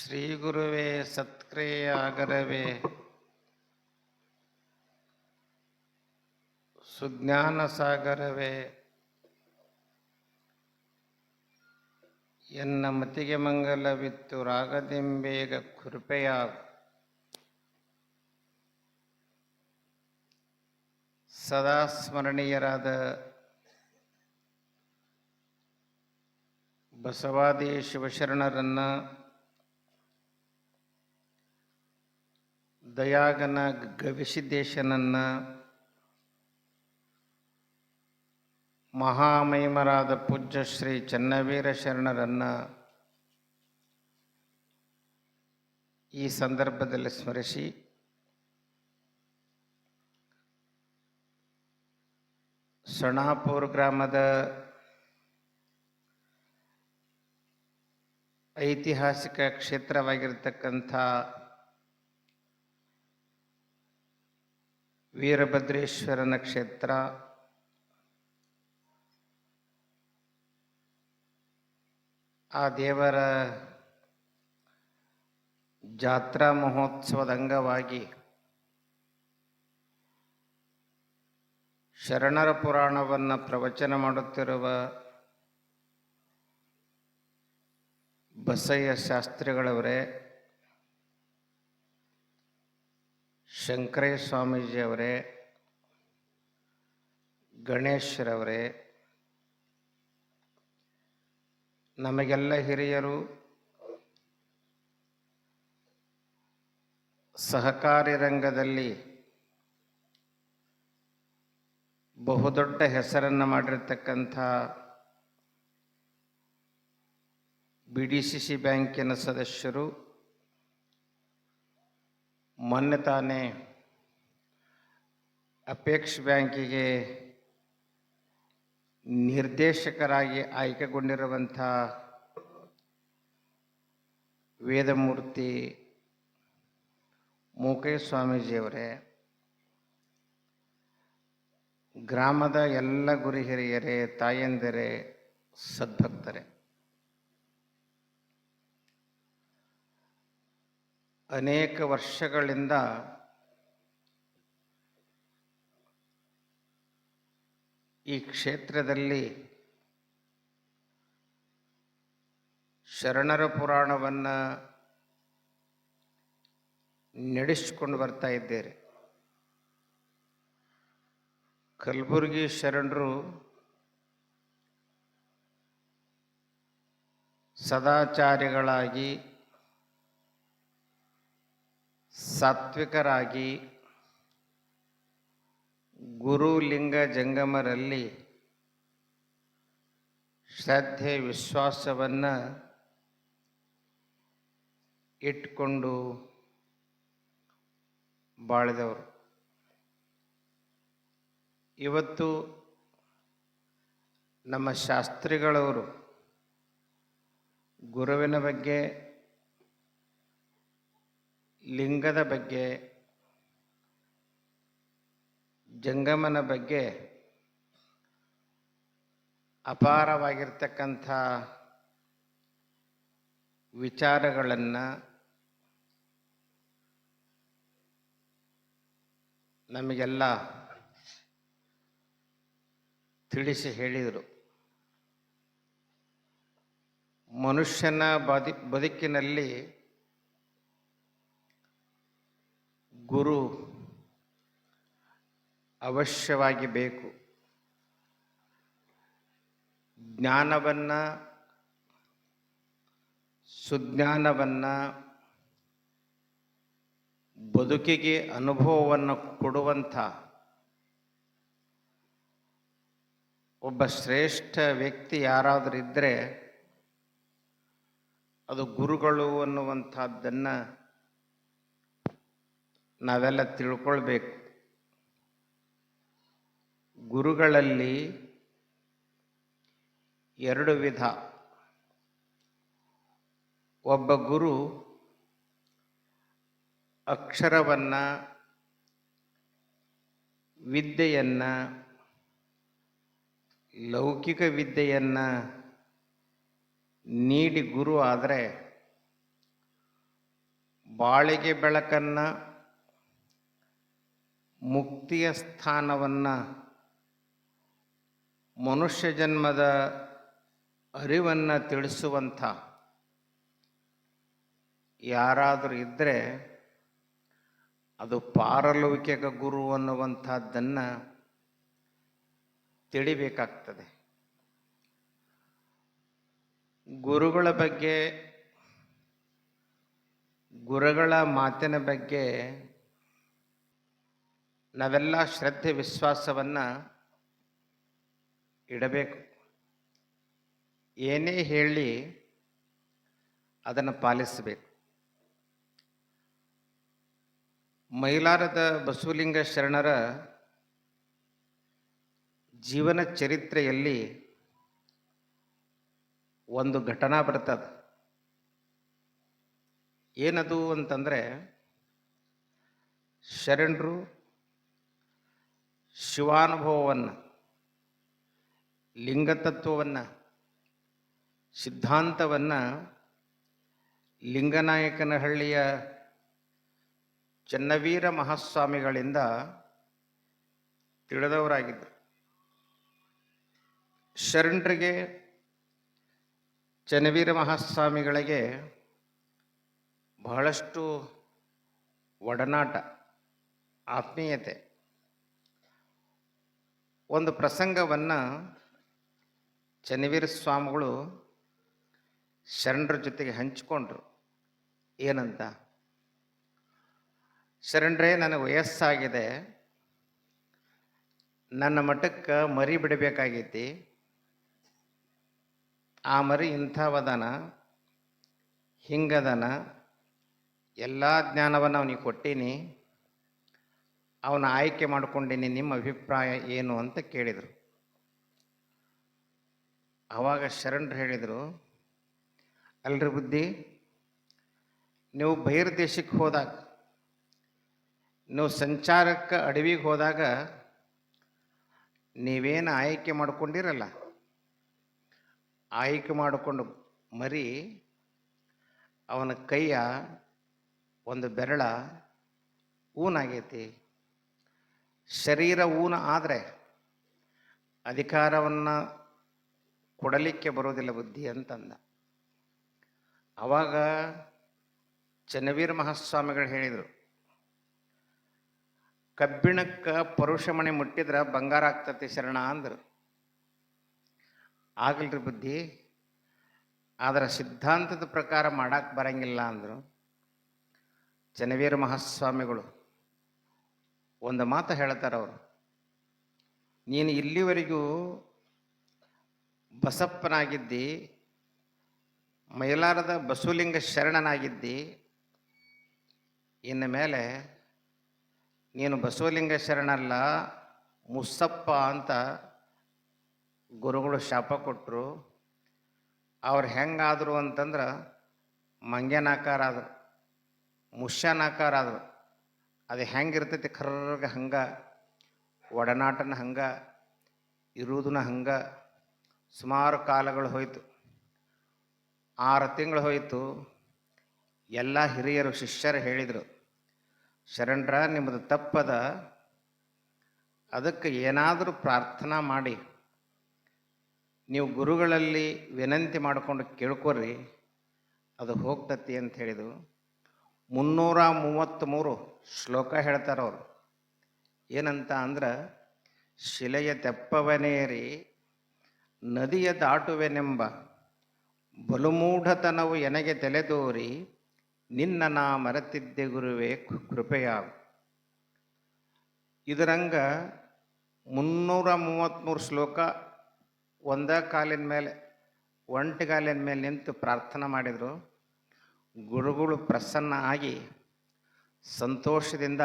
ಶ್ರೀ ಗುರುವೇ ಸತ್ಕ್ರಿಯಾಗರವೇ ಸುಜ್ಞಾನ ಸಾಗರವೇ ಎನ್ನ ಮತಿಗೆ ಮಂಗಲವಿತ್ತು ರಾಗದೆಂಬೇಗ ಕೃಪೆಯಾಗು. ಸದಾ ಸ್ಮರಣೀಯರಾದ ಬಸವಾದಿ ಶಿವಶರಣರನ್ನ, ದಯಾಗನ ಗವಿಸಿದ್ದೇಶನನ್ನ, ಮಹಾಮಹಿಮರಾದ ಪೂಜ್ಯ ಶ್ರೀ ಚನ್ನವೀರ ಶರಣರನ್ನ ಈ ಸಂದರ್ಭದಲ್ಲಿ ಸ್ಮರಿಸಿ, ಸಣಾಪುರ ಗ್ರಾಮದ ಐತಿಹಾಸಿಕ ಕ್ಷೇತ್ರವಾಗಿರ್ತಕ್ಕಂಥ ವೀರಭದ್ರೇಶ್ವರನ ಕ್ಷೇತ್ರ, ಆ ದೇವರ ಜಾತ್ರಾ ಮಹೋತ್ಸವದ ಅಂಗವಾಗಿ ಶರಣರ ಪುರಾಣವನ್ನು ಪ್ರವಚನ ಮಾಡುತ್ತಿರುವ ಬಸಯ್ಯ ಶಾಸ್ತ್ರಿಗಳವರೇ, ಶಂಕರಯ್ಯ ಸ್ವಾಮೀಜಿಯವರೇ, ಗಣೇಶ್ರವರೇ, ನಮಗೆಲ್ಲ ಹಿರಿಯರು, ಸಹಕಾರಿ ರಂಗದಲ್ಲಿ ಬಹುದೊಡ್ಡ ಹೆಸರನ್ನು ಮಾಡಿರ್ತಕ್ಕಂಥ BDCC ಬ್ಯಾಂಕಿನ ಸದಸ್ಯರು, ಮೊನ್ನೆ ತಾನೇ ಅಪೇಕ್ಷ ಬ್ಯಾಂಕಿಗೆ ನಿರ್ದೇಶಕರಾಗಿ ಆಯ್ಕೆಗೊಂಡಿರುವಂಥ ವೇದಮೂರ್ತಿ ಮೂಕಯ್ಯ ಸ್ವಾಮೀಜಿಯವರೇ, ಗ್ರಾಮದ ಎಲ್ಲ ಗುರು ಹಿರಿಯರೇ, ತಾಯಂದಿರೇ, ಸದ್ಭಕ್ತರೇ, ಅನೇಕ ವರ್ಷಗಳಿಂದ ಈ ಕ್ಷೇತ್ರದಲ್ಲಿ ಶರಣರ ಪುರಾಣವನ್ನು ನಡೆಸಿಕೊಂಡು ಬರ್ತಾ ಇದ್ದೇವೆ. ಕಲಬುರಗಿ ಶರಣರು ಸದಾಚಾರಿಗಳಾಗಿ, ಸಾತ್ವಿಕರಾಗಿ, ಗುರು ಲಿಂಗ ಜಂಗಮರಲ್ಲಿ ಶ್ರದ್ಧೆ ವಿಶ್ವಾಸವನ್ನು ಇಟ್ಕೊಂಡು ಬಾಳಿದವರು. ಇವತ್ತು ನಮ್ಮ ಶಾಸ್ತ್ರಿಗಳವರು ಗುರುವಿನ ಬಗ್ಗೆ, ಲಿಂಗದ ಬಗ್ಗೆ, ಜಂಗಮನ ಬಗ್ಗೆ ಅಪಾರವಾಗಿರ್ತಕ್ಕಂಥ ವಿಚಾರಗಳನ್ನು ನಮಗೆಲ್ಲ ತಿಳಿಸಿ ಹೇಳಿದರು. ಮನುಷ್ಯನ ಬದುಕಿನಲ್ಲಿ ಗುರು ಅವಶ್ಯವಾಗಿ ಬೇಕು. ಜ್ಞಾನವನ್ನು, ಸುಜ್ಞಾನವನ್ನು, ಬದುಕಿಗೆ ಅನುಭವವನ್ನು ಕೊಡುವಂಥ ಒಬ್ಬ ಶ್ರೇಷ್ಠ ವ್ಯಕ್ತಿ ಯಾರಾದರೂ ಇದ್ದರೆ ಅದು ಗುರುಗಳು ಅನ್ನುವಂಥದ್ದನ್ನು ನಾವೆಲ್ಲ ತಿಳ್ಕೊಳ್ಬೇಕು. ಗುರುಗಳಲ್ಲಿ ಎರಡು ವಿಧ. ಒಬ್ಬ ಗುರು ಅಕ್ಷರವನ್ನು, ವಿದ್ಯೆಯನ್ನು, ಲೌಕಿಕ ವಿದ್ಯೆಯನ್ನು ನೀಡಿ ಗುರು ಆದರೆ, ಬಾಳಿಗೆ ಬೆಳಕನ್ನು, ಮುಕ್ತಿಯ ಸ್ಥಾನವನ್ನು, ಮನುಷ್ಯ ಜನ್ಮದ ಅರಿವನ್ನು ತಿಳಿಸುವಂಥ ಯಾರಾದರೂ ಇದ್ದರೆ ಅದು ಪಾರಲೌಕಿಕ ಗುರು ಅನ್ನುವಂಥದ್ದನ್ನು ತಿಳಿಬೇಕಾಗ್ತದೆ. ಗುರುಗಳ ಬಗ್ಗೆ, ಗುರುಗಳ ಮಾತಿನ ಬಗ್ಗೆ ನಾವೆಲ್ಲ ಶ್ರದ್ಧೆ ವಿಶ್ವಾಸವನ್ನು ಇಡಬೇಕು. ಏನೇ ಹೇಳಿ ಅದನ್ನು ಪಾಲಿಸಬೇಕು. ಮೈಲಾರದ ಬಸವಲಿಂಗ ಶರಣರ ಜೀವನ ಚರಿತ್ರೆಯಲ್ಲಿ ಒಂದು ಘಟನಾ ಬರ್ತದೆ. ಏನದು ಅಂತಂದರೆ, ಶರಣರು ಶಿವಾನುಭವವನ್ನು, ಲಿಂಗತತ್ವವನ್ನು, ಸಿದ್ಧಾಂತವನ್ನು ಲಿಂಗನಾಯಕನಹಳ್ಳಿಯ ಚನ್ನವೀರ ಮಹಾಸ್ವಾಮಿಗಳಿಂದ ತಿಳಿದವರಾಗಿದ್ದರು. ಶರಣರಿಗೆ ಚನ್ನವೀರ ಮಹಾಸ್ವಾಮಿಗಳಿಗೆ ಬಹಳಷ್ಟು ಒಡನಾಟ, ಆತ್ಮೀಯತೆ. ಒಂದು ಪ್ರಸಂಗವನ್ನು ಚನ್ನವೀರ ಸ್ವಾಮಿಗಳು ಶರಣರ ಜೊತೆಗೆ ಹಂಚಿಕೊಂಡ್ರು. ಏನಂತ, ಶರಣರೇ, ನನಗೆ ವಯಸ್ಸಾಗಿದೆ, ನನ್ನ ಮಠಕ್ಕೆ ಮರಿ ಬಿಡಬೇಕಾಗೈತಿ. ಆ ಮರಿ ಇಂಥವದನ, ಹಿಂಗದನ, ಎಲ್ಲ ಜ್ಞಾನವನ್ನು ಅವನಿಗೆ ಕೊಟ್ಟೀನಿ, ಅವನ ಆಯ್ಕೆ ಮಾಡ್ಕೊಂಡೀನಿ, ನಿಮ್ಮ ಅಭಿಪ್ರಾಯ ಏನು ಅಂತ ಕೇಳಿದರು. ಆವಾಗ ಶರಣರು ಹೇಳಿದರು, ಅಲ್ರಿ ಬುದ್ಧಿ, ನೀವು ಬಹಿರ್ ದೇಶಕ್ಕೆ ಹೋದಾಗ, ನೀವು ಸಂಚಾರಕ್ಕೆ ಅಡವಿಗೆ ಹೋದಾಗ ನೀವೇನು ಆಯ್ಕೆ ಮಾಡ್ಕೊಂಡಿರಲ್ಲ, ಆಯ್ಕೆ ಮಾಡಿಕೊಂಡು ಮರಿ ಅವನ ಕೈಯ ಒಂದು ಬೆರಳ ಊನಾಗೈತಿ. ಶರೀರ ಊನ ಆದರೆ ಅಧಿಕಾರವನ್ನು ಕೊಡಲಿಕ್ಕೆ ಬರೋದಿಲ್ಲ ಬುದ್ಧಿ ಅಂತಂದ. ಆವಾಗ ಚನ್ನವೀರ ಮಹಾಸ್ವಾಮಿಗಳು ಹೇಳಿದರು, ಕಬ್ಬಿಣಕ್ಕೆ ಪರುಷಮಣೆ ಮುಟ್ಟಿದ್ರೆ ಬಂಗಾರ ಆಗ್ತತಿ ಶರಣ ಅಂದರು. ಆಗಲ್ರಿ ಬುದ್ಧಿ, ಆದರೆ ಸಿದ್ಧಾಂತದ ಪ್ರಕಾರ ಮಾಡಕ್ಕೆ ಬರಂಗಿಲ್ಲ ಅಂದರು. ಚನ್ನವೀರ ಮಹಾಸ್ವಾಮಿಗಳು ಒಂದು ಮಾತು ಹೇಳ್ತಾರೆ ಅವರು, ನೀನು ಇಲ್ಲಿವರೆಗೂ ಬಸಪ್ಪನಾಗಿದ್ದಿ, ಮೈಲಾರದ ಬಸವಲಿಂಗ ಶರಣನಾಗಿದ್ದಿ, ಇನ್ನು ಮೇಲೆ ನೀನು ಬಸವಲಿಂಗ ಶರಣಲ್ಲ ಮುಸ್ಸಪ್ಪ ಅಂತ ಗುರುಗಳು ಶಾಪ ಕೊಟ್ಟರು. ಅವ್ರು ಹೆಂಗಾದರು ಅಂತಂದ್ರೆ ಮಂಗ್ಯನಾಕಾರ ಆದರು, ಮುಷ್ಯನಾಕಾರ ಆದರು. ಅದು ಹೆಂಗಿರ್ತೈತಿ ಕರ್ರಗ ಹಂಗೆ, ಒಡನಾಟನ ಹಂಗೆ, ಇರುವುದನ್ನ ಹಂಗೆ. ಸುಮಾರು ಕಾಲಗಳು ಹೋಯಿತು, 6 ತಿಂಗಳು ಹೋಯಿತು. ಎಲ್ಲ ಹಿರಿಯರು ಶಿಷ್ಯರು ಹೇಳಿದರು, ಶರಣರ ನಿಮ್ಮದು ತಪ್ಪದ, ಅದಕ್ಕೆ ಏನಾದರೂ ಪ್ರಾರ್ಥನಾ ಮಾಡಿ ನೀವು ಗುರುಗಳಲ್ಲಿ ವಿನಂತಿ ಮಾಡಿಕೊಂಡು ಕೇಳ್ಕೊರಿ, ಅದು ಹೋಗ್ತತಿ ಅಂತ ಹೇಳಿದರು. 333 ಶ್ಲೋಕ ಹೇಳ್ತಾರೆ ಅವರು. ಏನಂತ ಅಂದ್ರೆ, ಶಿಲೆಯ ತೆಪ್ಪವನೇರಿ ನದಿಯ ದಾಟುವೆನೆಂಬ ಬಲುಮೂಢತನವು ಎನಗೆ ತಲೆದೋರಿ ನಿನ್ನ ನಾ ಮರೆತಿದ್ದೆ ಗುರುವೇ ಕೃಪೆಯಾಗು. ಇದರಂಗ 333 ಶ್ಲೋಕ ಒಂದೇ ಕಾಲಿನ ಮೇಲೆ, ಒಂಟಿಗಾಲಿನ ಮೇಲೆ ನಿಂತು ಪ್ರಾರ್ಥನೆ ಮಾಡಿದರು. ಗುರುಗಳು ಪ್ರಸನ್ನ ಆಗಿ ಸಂತೋಷದಿಂದ,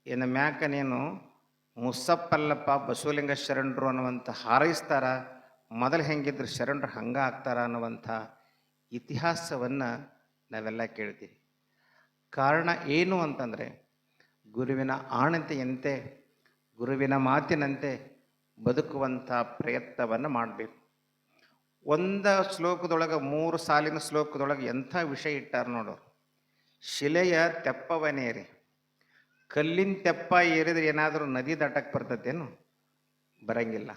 ಇನ್ನು ಮ್ಯಾಕ ನೀನು ಮುಸ್ಸಪ್ಪಲ್ಲಪ್ಪ ಬಸವಲಿಂಗ ಶರಣರು ಅನ್ನುವಂಥ ಹಾರೈಸ್ತಾರ, ಮೊದಲು ಹೆಂಗಿದ್ರು ಶರಣರು ಹಂಗೆ ಆಗ್ತಾರ ಅನ್ನುವಂಥ ಇತಿಹಾಸವನ್ನು ನಾವೆಲ್ಲ ಕೇಳ್ತೀವಿ. ಕಾರಣ ಏನು ಅಂತಂದರೆ, ಗುರುವಿನ ಆಣತೆಯಂತೆ, ಗುರುವಿನ ಮಾತಿನಂತೆ ಬದುಕುವಂಥ ಪ್ರಯತ್ನವನ್ನು ಮಾಡಬೇಕು. ಒಂದು ಶ್ಲೋಕದೊಳಗೆ 3 ಸಾಲಿನ ಶ್ಲೋಕದೊಳಗೆ ಎಂಥ ವಿಷಯ ಇಟ್ಟಾರ ನೋಡೋರು. ಶಿಲೆಯ ತೆಪ್ಪವನೇರಿ. ಕಲ್ಲಿನ ತೆಪ್ಪ ಏರಿದ್ರೆ ಏನಾದರೂ ನದಿ ದಾಟಕ್ಕೆ ಬರ್ತತೇನು? ಬರಂಗಿಲ್ಲ.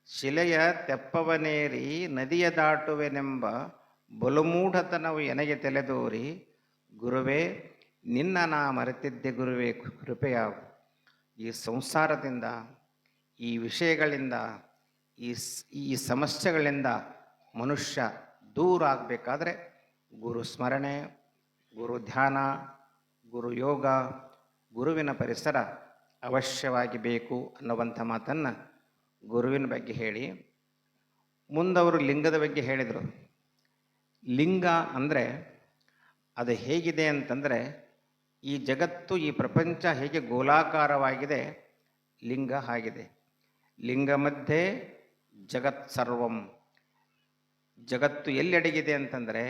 ಶಿಲೆಯ ತೆಪ್ಪವನೇರಿ ನದಿಯ ದಾಟುವೆನೆಂಬ ಬಲುಮೂಢತನವು ಎನಗೆ ತಲೆದೋರಿ, ಗುರುವೇ ನಿನ್ನ ನಾ ಮರೆತಿದ್ದೆ ಗುರುವೇ ಕೃಪೆಯಾಗು. ಈ ಸಂಸಾರದಿಂದ, ಈ ವಿಷಯಗಳಿಂದ, ಈ ಸಮಸ್ಯೆಗಳಿಂದ ಮನುಷ್ಯ ದೂರ ಆಗಬೇಕಾದ್ರೆ ಗುರು ಸ್ಮರಣೆ, ಗುರು ಧ್ಯಾನ, ಗುರು ಯೋಗ, ಗುರುವಿನ ಪರಿಸರ ಅವಶ್ಯವಾಗಿ ಬೇಕು ಅನ್ನುವಂಥ ಮಾತನ್ನು ಗುರುವಿನ ಬಗ್ಗೆ ಹೇಳಿ, ಮುಂದವರು ಲಿಂಗದ ಬಗ್ಗೆ ಹೇಳಿದರು. ಲಿಂಗ ಅಂದರೆ ಅದು ಹೇಗಿದೆ ಅಂತಂದರೆ, ಈ ಜಗತ್ತು, ಈ ಪ್ರಪಂಚ ಹೇಗೆ ಗೋಲಾಕಾರವಾಗಿದೆ, ಲಿಂಗ ಆಗಿದೆ. ಲಿಂಗ ಮಧ್ಯೆ ಜಗತ್ ಸರ್ವಂ. ಜಗತ್ತು ಎಲ್ಲಿ ಅಡಗಿದೆ ಅಂತಂದರೆ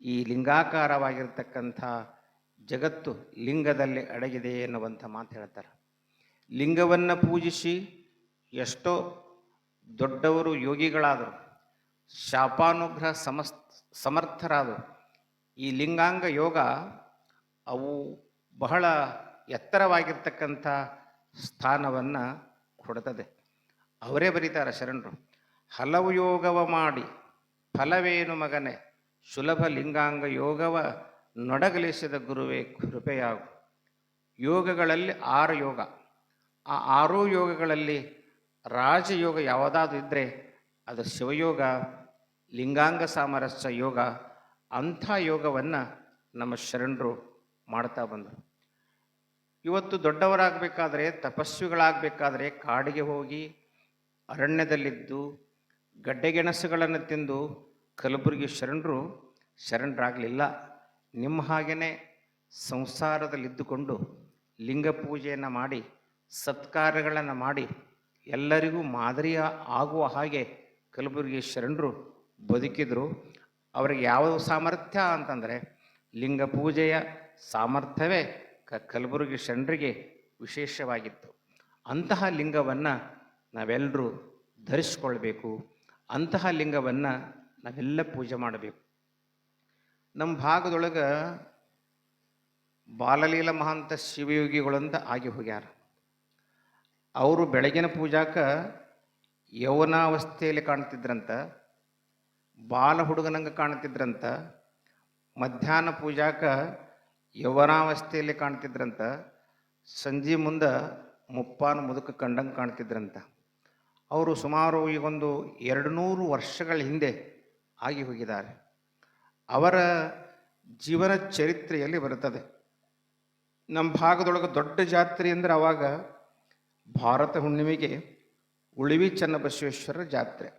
ಈ ಲಿಂಗಾಕಾರವಾಗಿರ್ತಕ್ಕಂಥ ಜಗತ್ತು ಲಿಂಗದಲ್ಲಿ ಅಡಗಿದೆ ಎನ್ನುವಂಥ ಮಾತು ಹೇಳ್ತಾರೆ. ಲಿಂಗವನ್ನು ಪೂಜಿಸಿ ಎಷ್ಟೋ ದೊಡ್ಡವರು ಯೋಗಿಗಳಾದರು, ಶಾಪಾನುಗ್ರಹ ಸಮರ್ಥರಾದರು. ಈ ಲಿಂಗಾಂಗ ಯೋಗ ಅವು ಬಹಳ ಎತ್ತರವಾಗಿರ್ತಕ್ಕಂಥ ಸ್ಥಾನವನ್ನು ಕೊಡುತ್ತದೆ. ಅವರೇ ಬರೀತಾರೆ ಶರಣರು, ಹಲವು ಯೋಗವ ಮಾಡಿ ಫಲವೇನು ಮಗನೇ, ಸುಲಭ ಲಿಂಗಾಂಗ ಯೋಗವ ನೊಡಗಲಿಸಿದ ಗುರುವೇ ಕೃಪೆಯಾಗು. ಯೋಗಗಳಲ್ಲಿ 6 ಯೋಗ. ಆ 6 ಯೋಗಗಳಲ್ಲಿ ರಾಜಯೋಗ ಯಾವುದಾದ್ರು ಇದ್ದರೆ ಅದು ಶಿವಯೋಗ, ಲಿಂಗಾಂಗ ಸಾಮರಸ್ಯ ಯೋಗ. ಅಂಥ ಯೋಗವನ್ನು ನಮ್ಮ ಶರಣರು ಮಾಡ್ತಾ ಬಂದರು. ಇವತ್ತು ದೊಡ್ಡವರಾಗಬೇಕಾದ್ರೆ, ತಪಸ್ವಿಗಳಾಗಬೇಕಾದ್ರೆ ಕಾಡಿಗೆ ಹೋಗಿ ಅರಣ್ಯದಲ್ಲಿದ್ದು ಗಡ್ಡೆಗೆಣಸುಗಳನ್ನು ತಿಂದು ಕಲಬುರಗಿ ಶರಣರಾಗಲಿಲ್ಲ. ನಿಮ್ಮ ಹಾಗೆಯೇ ಸಂಸಾರದಲ್ಲಿದ್ದುಕೊಂಡು ಲಿಂಗ ಪೂಜೆಯನ್ನು ಮಾಡಿ, ಸತ್ಕಾರ್ಯಗಳನ್ನು ಮಾಡಿ, ಎಲ್ಲರಿಗೂ ಮಾದರಿಯ ಆಗುವ ಹಾಗೆ ಕಲಬುರಗಿ ಶರಣರು ಬದುಕಿದರು. ಅವರಿಗೆ ಯಾವ ಸಾಮರ್ಥ್ಯ ಅಂತಂದರೆ ಲಿಂಗ ಪೂಜೆಯ ಸಾಮರ್ಥ್ಯವೇ ಕಲಬುರಗಿ ಶರಣರಿಗೆ ವಿಶೇಷವಾಗಿತ್ತು. ಅಂತಹ ಲಿಂಗವನ್ನು ನಾವೆಲ್ಲರೂ ಧರಿಸ್ಕೊಳ್ಬೇಕು. ಅಂತಹ ಲಿಂಗವನ್ನು ನಾವೆಲ್ಲ ಪೂಜೆ ಮಾಡಬೇಕು. ನಮ್ಮ ಭಾಗದೊಳಗೆ ಬಾಲಲೀಲ ಮಹಾಂತ ಶಿವಯೋಗಿಗಳಂತ ಆಗಿ ಹೋಗ್ಯಾರ. ಅವರು ಬೆಳಗಿನ ಪೂಜಾಕ್ಕೆ ಯೌವನಾವಸ್ಥೆಯಲ್ಲಿ ಕಾಣ್ತಿದ್ರಂತ, ಬಾಲ ಹುಡುಗನಂಗೆ ಕಾಣ್ತಿದ್ರಂತ. ಮಧ್ಯಾಹ್ನ ಪೂಜಾಕ್ಕೆ ಯೌವನಾವಸ್ಥೆಯಲ್ಲಿ ಕಾಣ್ತಿದ್ರಂತ. ಸಂಜೆ ಮುಂದೆ ಮುಪ್ಪಾನ ಮುದುಕ ಕಂಡಂಗೆ ಕಾಣ್ತಿದ್ರಂತ. ಅವರು ಸುಮಾರು ಈಗೊಂದು 200 ವರ್ಷಗಳ ಹಿಂದೆ ಆಗಿ ಹೋಗಿದ್ದಾರೆ. ಅವರ ಜೀವನ ಚರಿತ್ರೆಯಲ್ಲಿ ಬರುತ್ತದೆ. ನಮ್ಮ ಭಾಗದೊಳಗೆ ದೊಡ್ಡ ಜಾತ್ರೆ ಅಂದರೆ ಆವಾಗ ಭಾರತ ಹುಣ್ಣಿಮೆಗೆ ಉಳಿವಿ ಚನ್ನಬಸವೇಶ್ವರ ಜಾತ್ರೆ.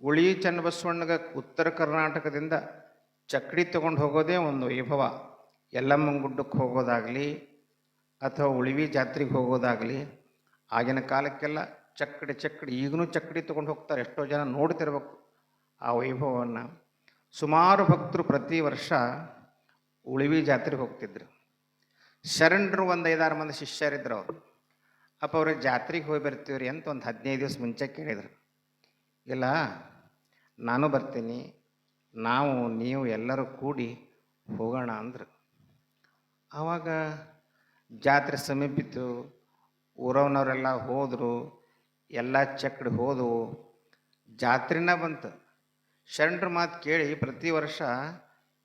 ಉಳಿವಿ ಚನ್ನಬಸವಣ್ಣಗೆ ಉತ್ತರ ಕರ್ನಾಟಕದಿಂದ ಚಕ್ಕಡಿ ತಗೊಂಡು ಹೋಗೋದೇ ಒಂದು ವೈಭವ. ಯಲ್ಲಮ್ಮನ ಗುಡ್ಡಕ್ಕೆ ಹೋಗೋದಾಗಲಿ ಅಥವಾ ಉಳಿವಿ ಜಾತ್ರೆಗೆ ಹೋಗೋದಾಗಲಿ, ಆಗಿನ ಕಾಲಕ್ಕೆಲ್ಲ ಚಕ್ಕಡಿ ಈಗಲೂ ಚಕ್ಕಡಿ ತೊಗೊಂಡು ಹೋಗ್ತಾರೆ. ಎಷ್ಟೋ ಜನ ನೋಡ್ತಿರ್ಬೇಕು ಆ ವೈಭವವನ್ನು. ಸುಮಾರು ಭಕ್ತರು ಪ್ರತಿ ವರ್ಷ ಉಳಿವಿ ಜಾತ್ರೆಗೆ ಹೋಗ್ತಿದ್ರು. ಶರಣರು ಒಂದು 5-6 ಮಂದಿ ಶಿಷ್ಯರಿದ್ರು. ಅವರು ಅವ್ರಿಗೆ ಜಾತ್ರೆಗೆ ಹೋಗಿ ಬರ್ತೀವ್ರಿ ಅಂತ ಒಂದು 15 ದಿವಸ ಮುಂಚೆ ಕೇಳಿದರು. ಇಲ್ಲ, ನಾನು ಬರ್ತೀನಿ, ನೀವು ಎಲ್ಲರೂ ಕೂಡಿ ಹೋಗೋಣ ಅಂದರು. ಆವಾಗ ಜಾತ್ರೆ ಸಮೀಪಿತ್ತು. ಊರವನವರೆಲ್ಲ ಹೋದರು, ಎಲ್ಲ ಚಕ್ಕಡಿ ಹೋದವು, ಜಾತ್ರೆನ ಬಂತು. ಶರಣರ ಮಾತು ಕೇಳಿ ಪ್ರತಿ ವರ್ಷ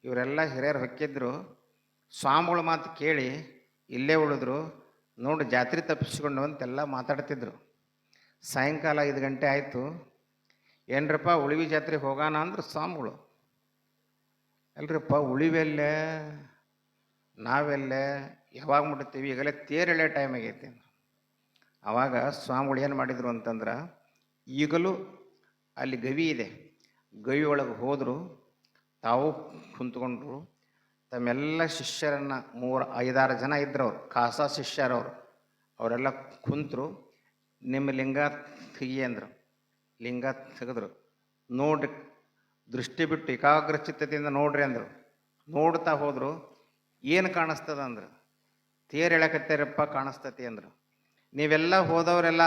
ಇವರೆಲ್ಲ ಹಿರಿಯರು ಹೊಕ್ಕಿದ್ರು. ಸ್ವಾಮಿಗಳ ಮಾತು ಕೇಳಿ ಇಲ್ಲೇ ಉಳಿದ್ರು. ನೋಡಿ ಜಾತ್ರೆ ತಪ್ಪಿಸ್ಕೊಂಡು ಅಂತೆಲ್ಲ ಮಾತಾಡ್ತಿದ್ರು. ಸಾಯಂಕಾಲ 5 ಗಂಟೆ ಆಯಿತು. ಏನ್ರಪ್ಪ ಉಳಿವಿ ಜಾತ್ರೆಗೆ ಹೋಗೋಣ ಅಂದ್ರೆ ಸ್ವಾಮಿಗಳು. ಅಲ್ರಪ್ಪ ಉಳಿವೆಲ್ಲೇ, ನಾವೆಲ್ಲೇ, ಯಾವಾಗ ಮುಟ್ತೀವಿ, ಈಗಲೇ ತೇರೆಳೆ ಟೈಮ್ ಆಗೈತಿ. ಆವಾಗ ಸ್ವಾಮಿಗಳು ಏನು ಮಾಡಿದರು ಅಂತಂದ್ರೆ, ಈಗಲೂ ಅಲ್ಲಿ ಗವಿ ಇದೆ, ಗವಿ ಒಳಗೆ ಹೋದರು. ತಾವು ಕುಂತ್ಕೊಂಡ್ರು. ತಮ್ಮೆಲ್ಲ ಶಿಷ್ಯರನ್ನು 3-5-6 ಜನ ಇದ್ರು. ಅವ್ರು ಖಾಸಾ ಶಿಷ್ಯರವರು. ಅವರೆಲ್ಲ ಕುಂತರು. ನಿಮ್ಮ ಲಿಂಗ ತೆಗಿ ಅಂದರು. ಲಿಂಗ ತೆಗೆದ್ರು. ನೋಡ್ರಿ, ದೃಷ್ಟಿ ಬಿಟ್ಟು ಏಕಾಗ್ರಚಿತ್ತದಿಂದ ನೋಡ್ರಿ ಅಂದರು. ನೋಡ್ತಾ ಹೋದರು. ಏನು ಕಾಣಿಸ್ತದ ಅಂದರು. ತೇರು ಎಳಕತ್ತಾರಪ್ಪ ಕಾಣಿಸ್ತತಿ ಅಂದರು. ನೀವೆಲ್ಲ ಹೋದವರೆಲ್ಲ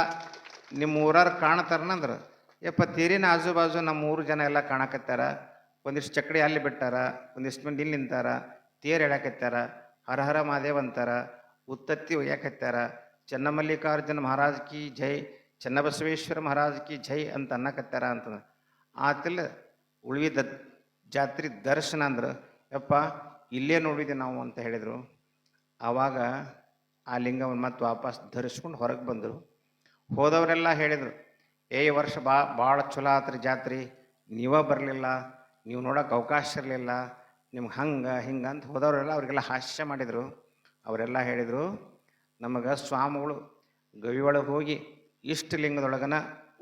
ನಿಮ್ಮ ಊರವ್ರು ಕಾಣ್ತಾರನಂದ್ರು. ಯಪ್ಪ ತೇರಿನ ಆಜು ಬಾಜು ನಮ್ಮ 3 ಜನ ಎಲ್ಲ ಕಾಣಕತ್ತಾರ. ಒಂದಿಷ್ಟು ಚಕ್ಕಡಿ ಅಲ್ಲಿ ಬಿಟ್ಟಾರ, ಒಂದಿಷ್ಟು ಮಂದಿ ಇಲ್ಲಿ ನಿಂತಾರ, ತೇರು ಎಳಕತ್ಯಾರ, ಹರ ಹರ ಮಹಾದೇವ್ ಅಂತಾರ, ಉತ್ತತ್ತಿ ಒಯ್ಯಾಕತ್ಯಾರ, ಚನ್ನಮಲ್ಲಿಕಾರ್ಜುನ ಮಹಾರಾಜ್ ಕಿ ಜೈ, ಚನ್ನಬಸವೇಶ್ವರ ಮಹಾರಾಜ್ ಕಿ ಜೈ ಅಂತ ಅನ್ನಕತ್ಯಾರ ಅಂತಂದ್ರೆ ಆತಿಲ್ಲ ಉಳಿದ ಜಾತ್ರೆ ದರ್ಶನ ಅಂದ್ರೆ ಯಪ್ಪ ಇಲ್ಲೇ ನೋಡಿದ್ದೆ ನಾವು ಅಂತ ಹೇಳಿದರು. ಆವಾಗ ಆ ಲಿಂಗವನ್ನು ಮತ್ತೆ ವಾಪಸ್ ಧರಿಸ್ಕೊಂಡು ಹೊರಗೆ ಬಂದರು. ಹೋದವರೆಲ್ಲ ಹೇಳಿದರು, ಈ ವರ್ಷ ಭಾಳ ಚಲೋ ಆತ್ರಿ ಜಾತ್ರೆ, ನೀವೇ ಬರಲಿಲ್ಲ, ನೀವು ನೋಡೋಕೆ ಅವಕಾಶ ಇರಲಿಲ್ಲ, ನಿಮ್ಗೆ ಹಂಗೆ ಹಿಂಗೆ ಅಂತ ಹೋದವರೆಲ್ಲ ಅವರಿಗೆಲ್ಲ ಹಾಸ್ಯ ಮಾಡಿದರು. ಅವರೆಲ್ಲ ಹೇಳಿದರು, ನಮಗೆ ಸ್ವಾಮಿಗಳು ಗವಿ ಒಳಗೆ ಹೋಗಿ ಇಷ್ಟು ಲಿಂಗದೊಳಗನ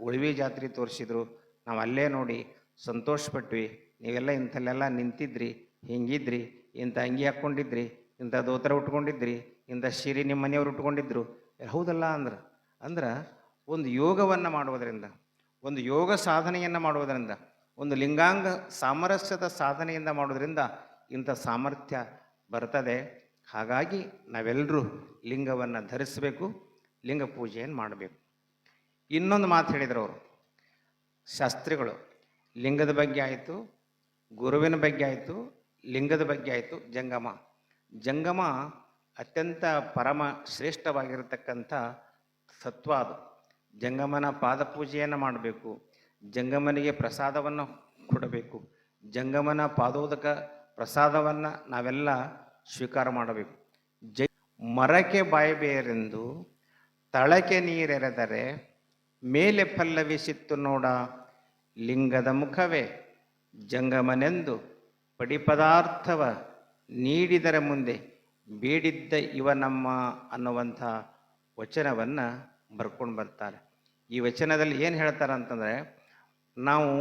ಉಳಿವಿ ಜಾತ್ರೆ ತೋರಿಸಿದ್ರು, ನಾವು ಅಲ್ಲೇ ನೋಡಿ ಸಂತೋಷಪಟ್ವಿ. ನೀವೆಲ್ಲ ಇಂಥಲ್ಲೆಲ್ಲ ನಿಂತಿದ್ರಿ, ಹಿಂಗಿದ್ರಿ, ಇಂಥ ಅಂಗಿ ಹಾಕ್ಕೊಂಡಿದ್ರಿ, ಇಂಥ ದೋತರ ಉಟ್ಕೊಂಡಿದ್ರಿ, ಇಂಥ ಸೀರೆ ನಿಮ್ಮ ಮನೆಯವ್ರು ಉಟ್ಕೊಂಡಿದ್ರು, ಹೌದಲ್ಲ ಅಂದ್ರೆ ಒಂದು ಯೋಗವನ್ನು ಮಾಡುವುದರಿಂದ, ಒಂದು ಯೋಗ ಸಾಧನೆಯನ್ನು ಮಾಡುವುದರಿಂದ, ಒಂದು ಲಿಂಗಾಂಗ ಸಾಮರಸ್ಯದ ಸಾಧನೆಯಿಂದ ಮಾಡೋದ್ರಿಂದ ಇಂಥ ಸಾಮರ್ಥ್ಯ ಬರ್ತದೆ. ಹಾಗಾಗಿ ನಾವೆಲ್ಲರೂ ಲಿಂಗವನ್ನು ಧರಿಸಬೇಕು, ಲಿಂಗ ಪೂಜೆಯನ್ನು ಮಾಡಬೇಕು. ಇನ್ನೊಂದು ಮಾತು ಹೇಳಿದರು ಅವರು ಶಾಸ್ತ್ರಿಗಳು, ಲಿಂಗದ ಬಗ್ಗೆ ಆಯಿತು, ಗುರುವಿನ ಬಗ್ಗೆ ಆಯಿತು, ಲಿಂಗದ ಬಗ್ಗೆ ಆಯಿತು, ಜಂಗಮ ಅತ್ಯಂತ ಪರಮ ಶ್ರೇಷ್ಠವಾಗಿರತಕ್ಕಂಥ ಸತ್ವ ಅದು. ಜಂಗಮನ ಪಾದಪೂಜೆಯನ್ನು ಮಾಡಬೇಕು, ಜಂಗಮನಿಗೆ ಪ್ರಸಾದವನ್ನು ಕೊಡಬೇಕು, ಜಂಗಮನ ಪಾದೋದಕ ಪ್ರಸಾದವನ್ನು ನಾವೆಲ್ಲ ಸ್ವೀಕಾರ ಮಾಡಬೇಕು. ಮರಕ್ಕೆ ಬಾಯಿ ಬೇರೆಂದು ತಳಕ್ಕೆ ನೀರೆರೆದರೆ ಮೇಲೆ ಪಲ್ಲವಿಸಿತ್ತು ನೋಡ, ಲಿಂಗದ ಮುಖವೇ ಜಂಗಮನೆಂದು ಪಡಿಪದಾರ್ಥವ ನೀಡಿದರ ಮುಂದೆ ಬೇಡಿದ್ದ ಇವ ನಮ್ಮ ಅನ್ನುವಂಥ ವಚನವನ್ನು ಬರ್ಕೊಂಡು ಬರ್ತಾರೆ. ಈ ವಚನದಲ್ಲಿ ಏನು ಹೇಳ್ತಾರೆ ಅಂತಂದರೆ, ನಾವು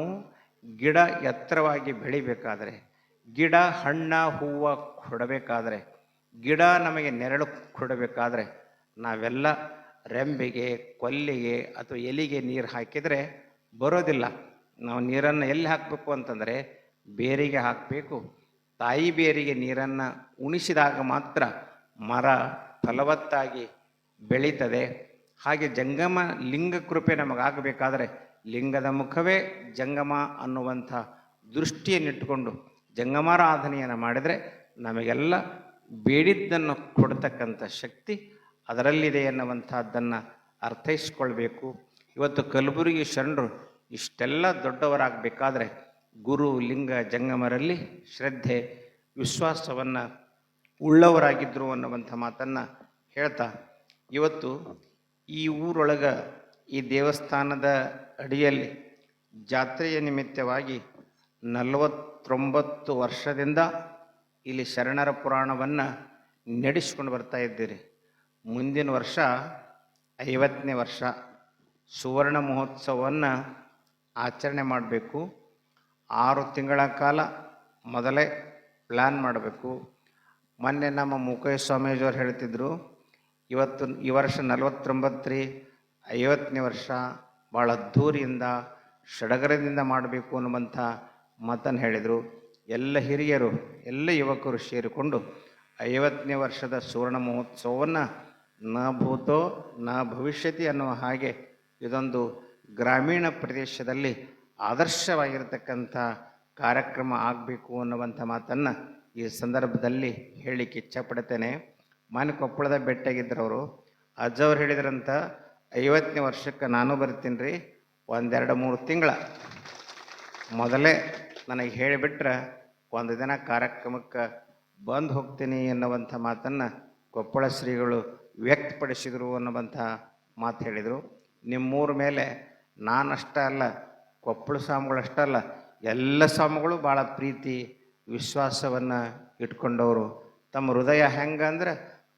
ಗಿಡ ಎತ್ತರವಾಗಿ ಬೆಳಿಬೇಕಾದ್ರೆ, ಗಿಡ ಹಣ್ಣ ಹೂವು ಕೊಡಬೇಕಾದ್ರೆ, ಗಿಡ ನಮಗೆ ನೆರಳು ಕೊಡಬೇಕಾದ್ರೆ ನಾವೆಲ್ಲ ರೆಂಬೆಗೆ, ಕೊಲ್ಲಿಗೆ ಅಥವಾ ಎಲೆಗೆ ನೀರು ಹಾಕಿದರೆ ಬರೋದಿಲ್ಲ. ನಾವು ನೀರನ್ನು ಎಲ್ಲಿ ಹಾಕಬೇಕು ಅಂತಂದರೆ ಬೇರಿಗೆ ಹಾಕಬೇಕು. ತಾಯಿ ಬೇರಿಗೆ ನೀರನ್ನು ಉಣಿಸಿದಾಗ ಮಾತ್ರ ಮರ ಫಲವತ್ತಾಗಿ ಬೆಳೀತದೆ. ಹಾಗೆ ಜಂಗಮ ಲಿಂಗ ಕೃಪೆ ನಮಗಾಗಬೇಕಾದ್ರೆ ಲಿಂಗದ ಮುಖವೇ ಜಂಗಮ ಅನ್ನುವಂಥ ದೃಷ್ಟಿಯನ್ನಿಟ್ಟುಕೊಂಡು ಜಂಗಮಾರಾಧನೆಯನ್ನು ಮಾಡಿದರೆ ನಮಗೆಲ್ಲ ಬೇಡಿದ್ದನ್ನು ಕೊಡ್ತಕ್ಕಂಥ ಶಕ್ತಿ ಅದರಲ್ಲಿದೆ ಎನ್ನುವಂಥದ್ದನ್ನು ಅರ್ಥೈಸ್ಕೊಳ್ಬೇಕು. ಇವತ್ತು ಕಲಬುರಗಿ ಶರಣರು ಇಷ್ಟೆಲ್ಲ ದೊಡ್ಡವರಾಗಬೇಕಾದ್ರೆ ಗುರು ಲಿಂಗ ಜಂಗಮರಲ್ಲಿ ಶ್ರದ್ಧೆ ವಿಶ್ವಾಸವನ್ನು ಉಳ್ಳವರಾಗಿದ್ದರು ಅನ್ನುವಂಥ ಮಾತನ್ನು ಹೇಳ್ತಾ, ಇವತ್ತು ಈ ಊರೊಳಗೆ ಈ ದೇವಸ್ಥಾನದ ಅಡಿಯಲ್ಲಿ ಜಾತ್ರೆಯ ನಿಮಿತ್ತವಾಗಿ 49 ವರ್ಷದಿಂದ ಇಲ್ಲಿ ಶರಣರ ಪುರಾಣವನ್ನು ನಡೆಸ್ಕೊಂಡು ಬರ್ತಾ ಇದ್ದೀರಿ. ಮುಂದಿನ ವರ್ಷ 50ನೇ ವರ್ಷ ಸುವರ್ಣ ಮಹೋತ್ಸವವನ್ನು ಆಚರಣೆ ಮಾಡಬೇಕು. 6 ತಿಂಗಳ ಕಾಲ ಮೊದಲೇ ಪ್ಲ್ಯಾನ್ ಮಾಡಬೇಕು. ಮೊನ್ನೆ ನಮ್ಮ ಮೂಕಯ್ಯ ಸ್ವಾಮೀಜಿಯವರು ಹೇಳ್ತಿದ್ರು, ಈ ವರ್ಷ 49 50ನೇ ವರ್ಷ ಭಾಳ ಅದ್ಧೂರಿಯಿಂದ ಸಡಗರದಿಂದ ಮಾಡಬೇಕು ಅನ್ನುವಂಥ ಮಾತನ್ನು ಹೇಳಿದರು. ಎಲ್ಲ ಹಿರಿಯರು ಎಲ್ಲ ಯುವಕರು ಸೇರಿಕೊಂಡು 50ನೇ ವರ್ಷದ ಸುವರ್ಣ ಮಹೋತ್ಸವವನ್ನು ನ ಭೂತೋ ನ ಭವಿಷ್ಯತಿ ಅನ್ನುವ ಹಾಗೆ ಇದೊಂದು ಗ್ರಾಮೀಣ ಪ್ರದೇಶದಲ್ಲಿ ಆದರ್ಶವಾಗಿರತಕ್ಕಂಥ ಕಾರ್ಯಕ್ರಮ ಆಗಬೇಕು ಅನ್ನುವಂಥ ಮಾತನ್ನು ಈ ಸಂದರ್ಭದಲ್ಲಿ ಹೇಳಲಿಕ್ಕೆ ಇಚ್ಛಪಡ್ತೇನೆ. ಮಾನ್ಯ ಕೊಪ್ಪಳದ ಭೇಟಿಯಾಗಿದ್ದರವರು ಅಜ್ಜವ್ರು ಹೇಳಿದ್ರಂತ 50ನೇ ವರ್ಷಕ್ಕೆ ನಾನು ಬರ್ತೀನಿ ರೀ, 1-2-3 ತಿಂಗಳ ಮೊದಲೇ ನನಗೆ ಹೇಳಿಬಿಟ್ರೆ 1 ದಿನ ಕಾರ್ಯಕ್ರಮಕ್ಕೆ ಬಂದು ಹೋಗ್ತೀನಿ ಅನ್ನುವಂಥ ಮಾತನ್ನು ಕೊಪ್ಪಳ ಶ್ರೀಗಳು ವ್ಯಕ್ತಪಡಿಸಿದರು ಅನ್ನುವಂಥ ಮಾತು ಹೇಳಿದರು. ನಿಮ್ಮೂರ ಮೇಲೆ ನಾನಷ್ಟೇ ಅಲ್ಲ, ಕೊಪ್ಪಳ ಸ್ವಾಮಿಗಳಷ್ಟೇ ಅಲ್ಲ, ಎಲ್ಲ ಸ್ವಾಮಿಗಳು ಭಾಳ ಪ್ರೀತಿ ವಿಶ್ವಾಸವನ್ನು ಇಟ್ಕೊಂಡವರು. ತಮ್ಮ ಹೃದಯ ಹೆಂಗಂದ್ರೆ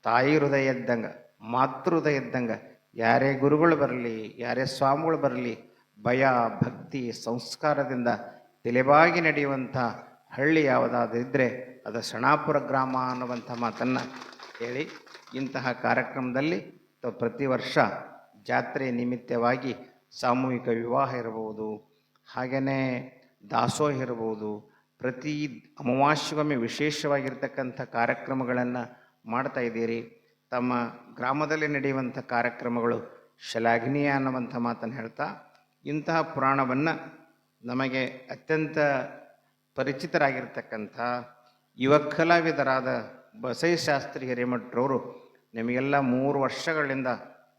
ತಾಯಿ ಹೃದಯ ಇದ್ದಂಗೆ, ಮಾತೃ ಹೃದಯ ಇದ್ದಂಗೆ. ಯಾರೇ ಗುರುಗಳು ಬರಲಿ, ಯಾರೇ ಸ್ವಾಮಿಗಳು ಬರಲಿ, ಭಯ ಭಕ್ತಿ ಸಂಸ್ಕಾರದಿಂದ ತಲೆಬಾಗಿ ನಡೆಯುವಂಥ ಹಳ್ಳಿ ಯಾವುದಾದ್ರಿದ್ದರೆ ಅದು ಸಣಾಪುರ ಗ್ರಾಮ ಅನ್ನುವಂಥ ಮಾತನ್ನು ಹೇಳಿ, ಇಂತಹ ಕಾರ್ಯಕ್ರಮದಲ್ಲಿ ಪ್ರತಿ ವರ್ಷ ಜಾತ್ರೆ ನಿಮಿತ್ತವಾಗಿ ಸಾಮೂಹಿಕ ವಿವಾಹ ಇರಬಹುದು, ಹಾಗೆಯೇ ದಾಸೋಹ ಇರಬಹುದು, ಪ್ರತಿ ಅಮಾವಾಸ್ಯೆಗೊಮ್ಮೆ ವಿಶೇಷವಾಗಿರ್ತಕ್ಕಂಥ ಕಾರ್ಯಕ್ರಮಗಳನ್ನು ಮಾಡ್ತಾ ಇದ್ದೀರಿ. ತಮ್ಮ ಗ್ರಾಮದಲ್ಲಿ ನಡೆಯುವಂಥ ಕಾರ್ಯಕ್ರಮಗಳು ಶ್ಲಾಘನೀಯ ಅನ್ನುವಂಥ ಮಾತನ್ನು ಹೇಳ್ತಾ, ಇಂತಹ ಪುರಾಣವನ್ನು ನಮಗೆ ಅತ್ಯಂತ ಪರಿಚಿತರಾಗಿರ್ತಕ್ಕಂಥ ಯುವ ಕಲಾವಿದರಾದ ಬಸೈಶಾಸ್ತ್ರಿ ಹಿರೇಮಠರವರು ನಿಮಗೆಲ್ಲ 3 ವರ್ಷಗಳಿಂದ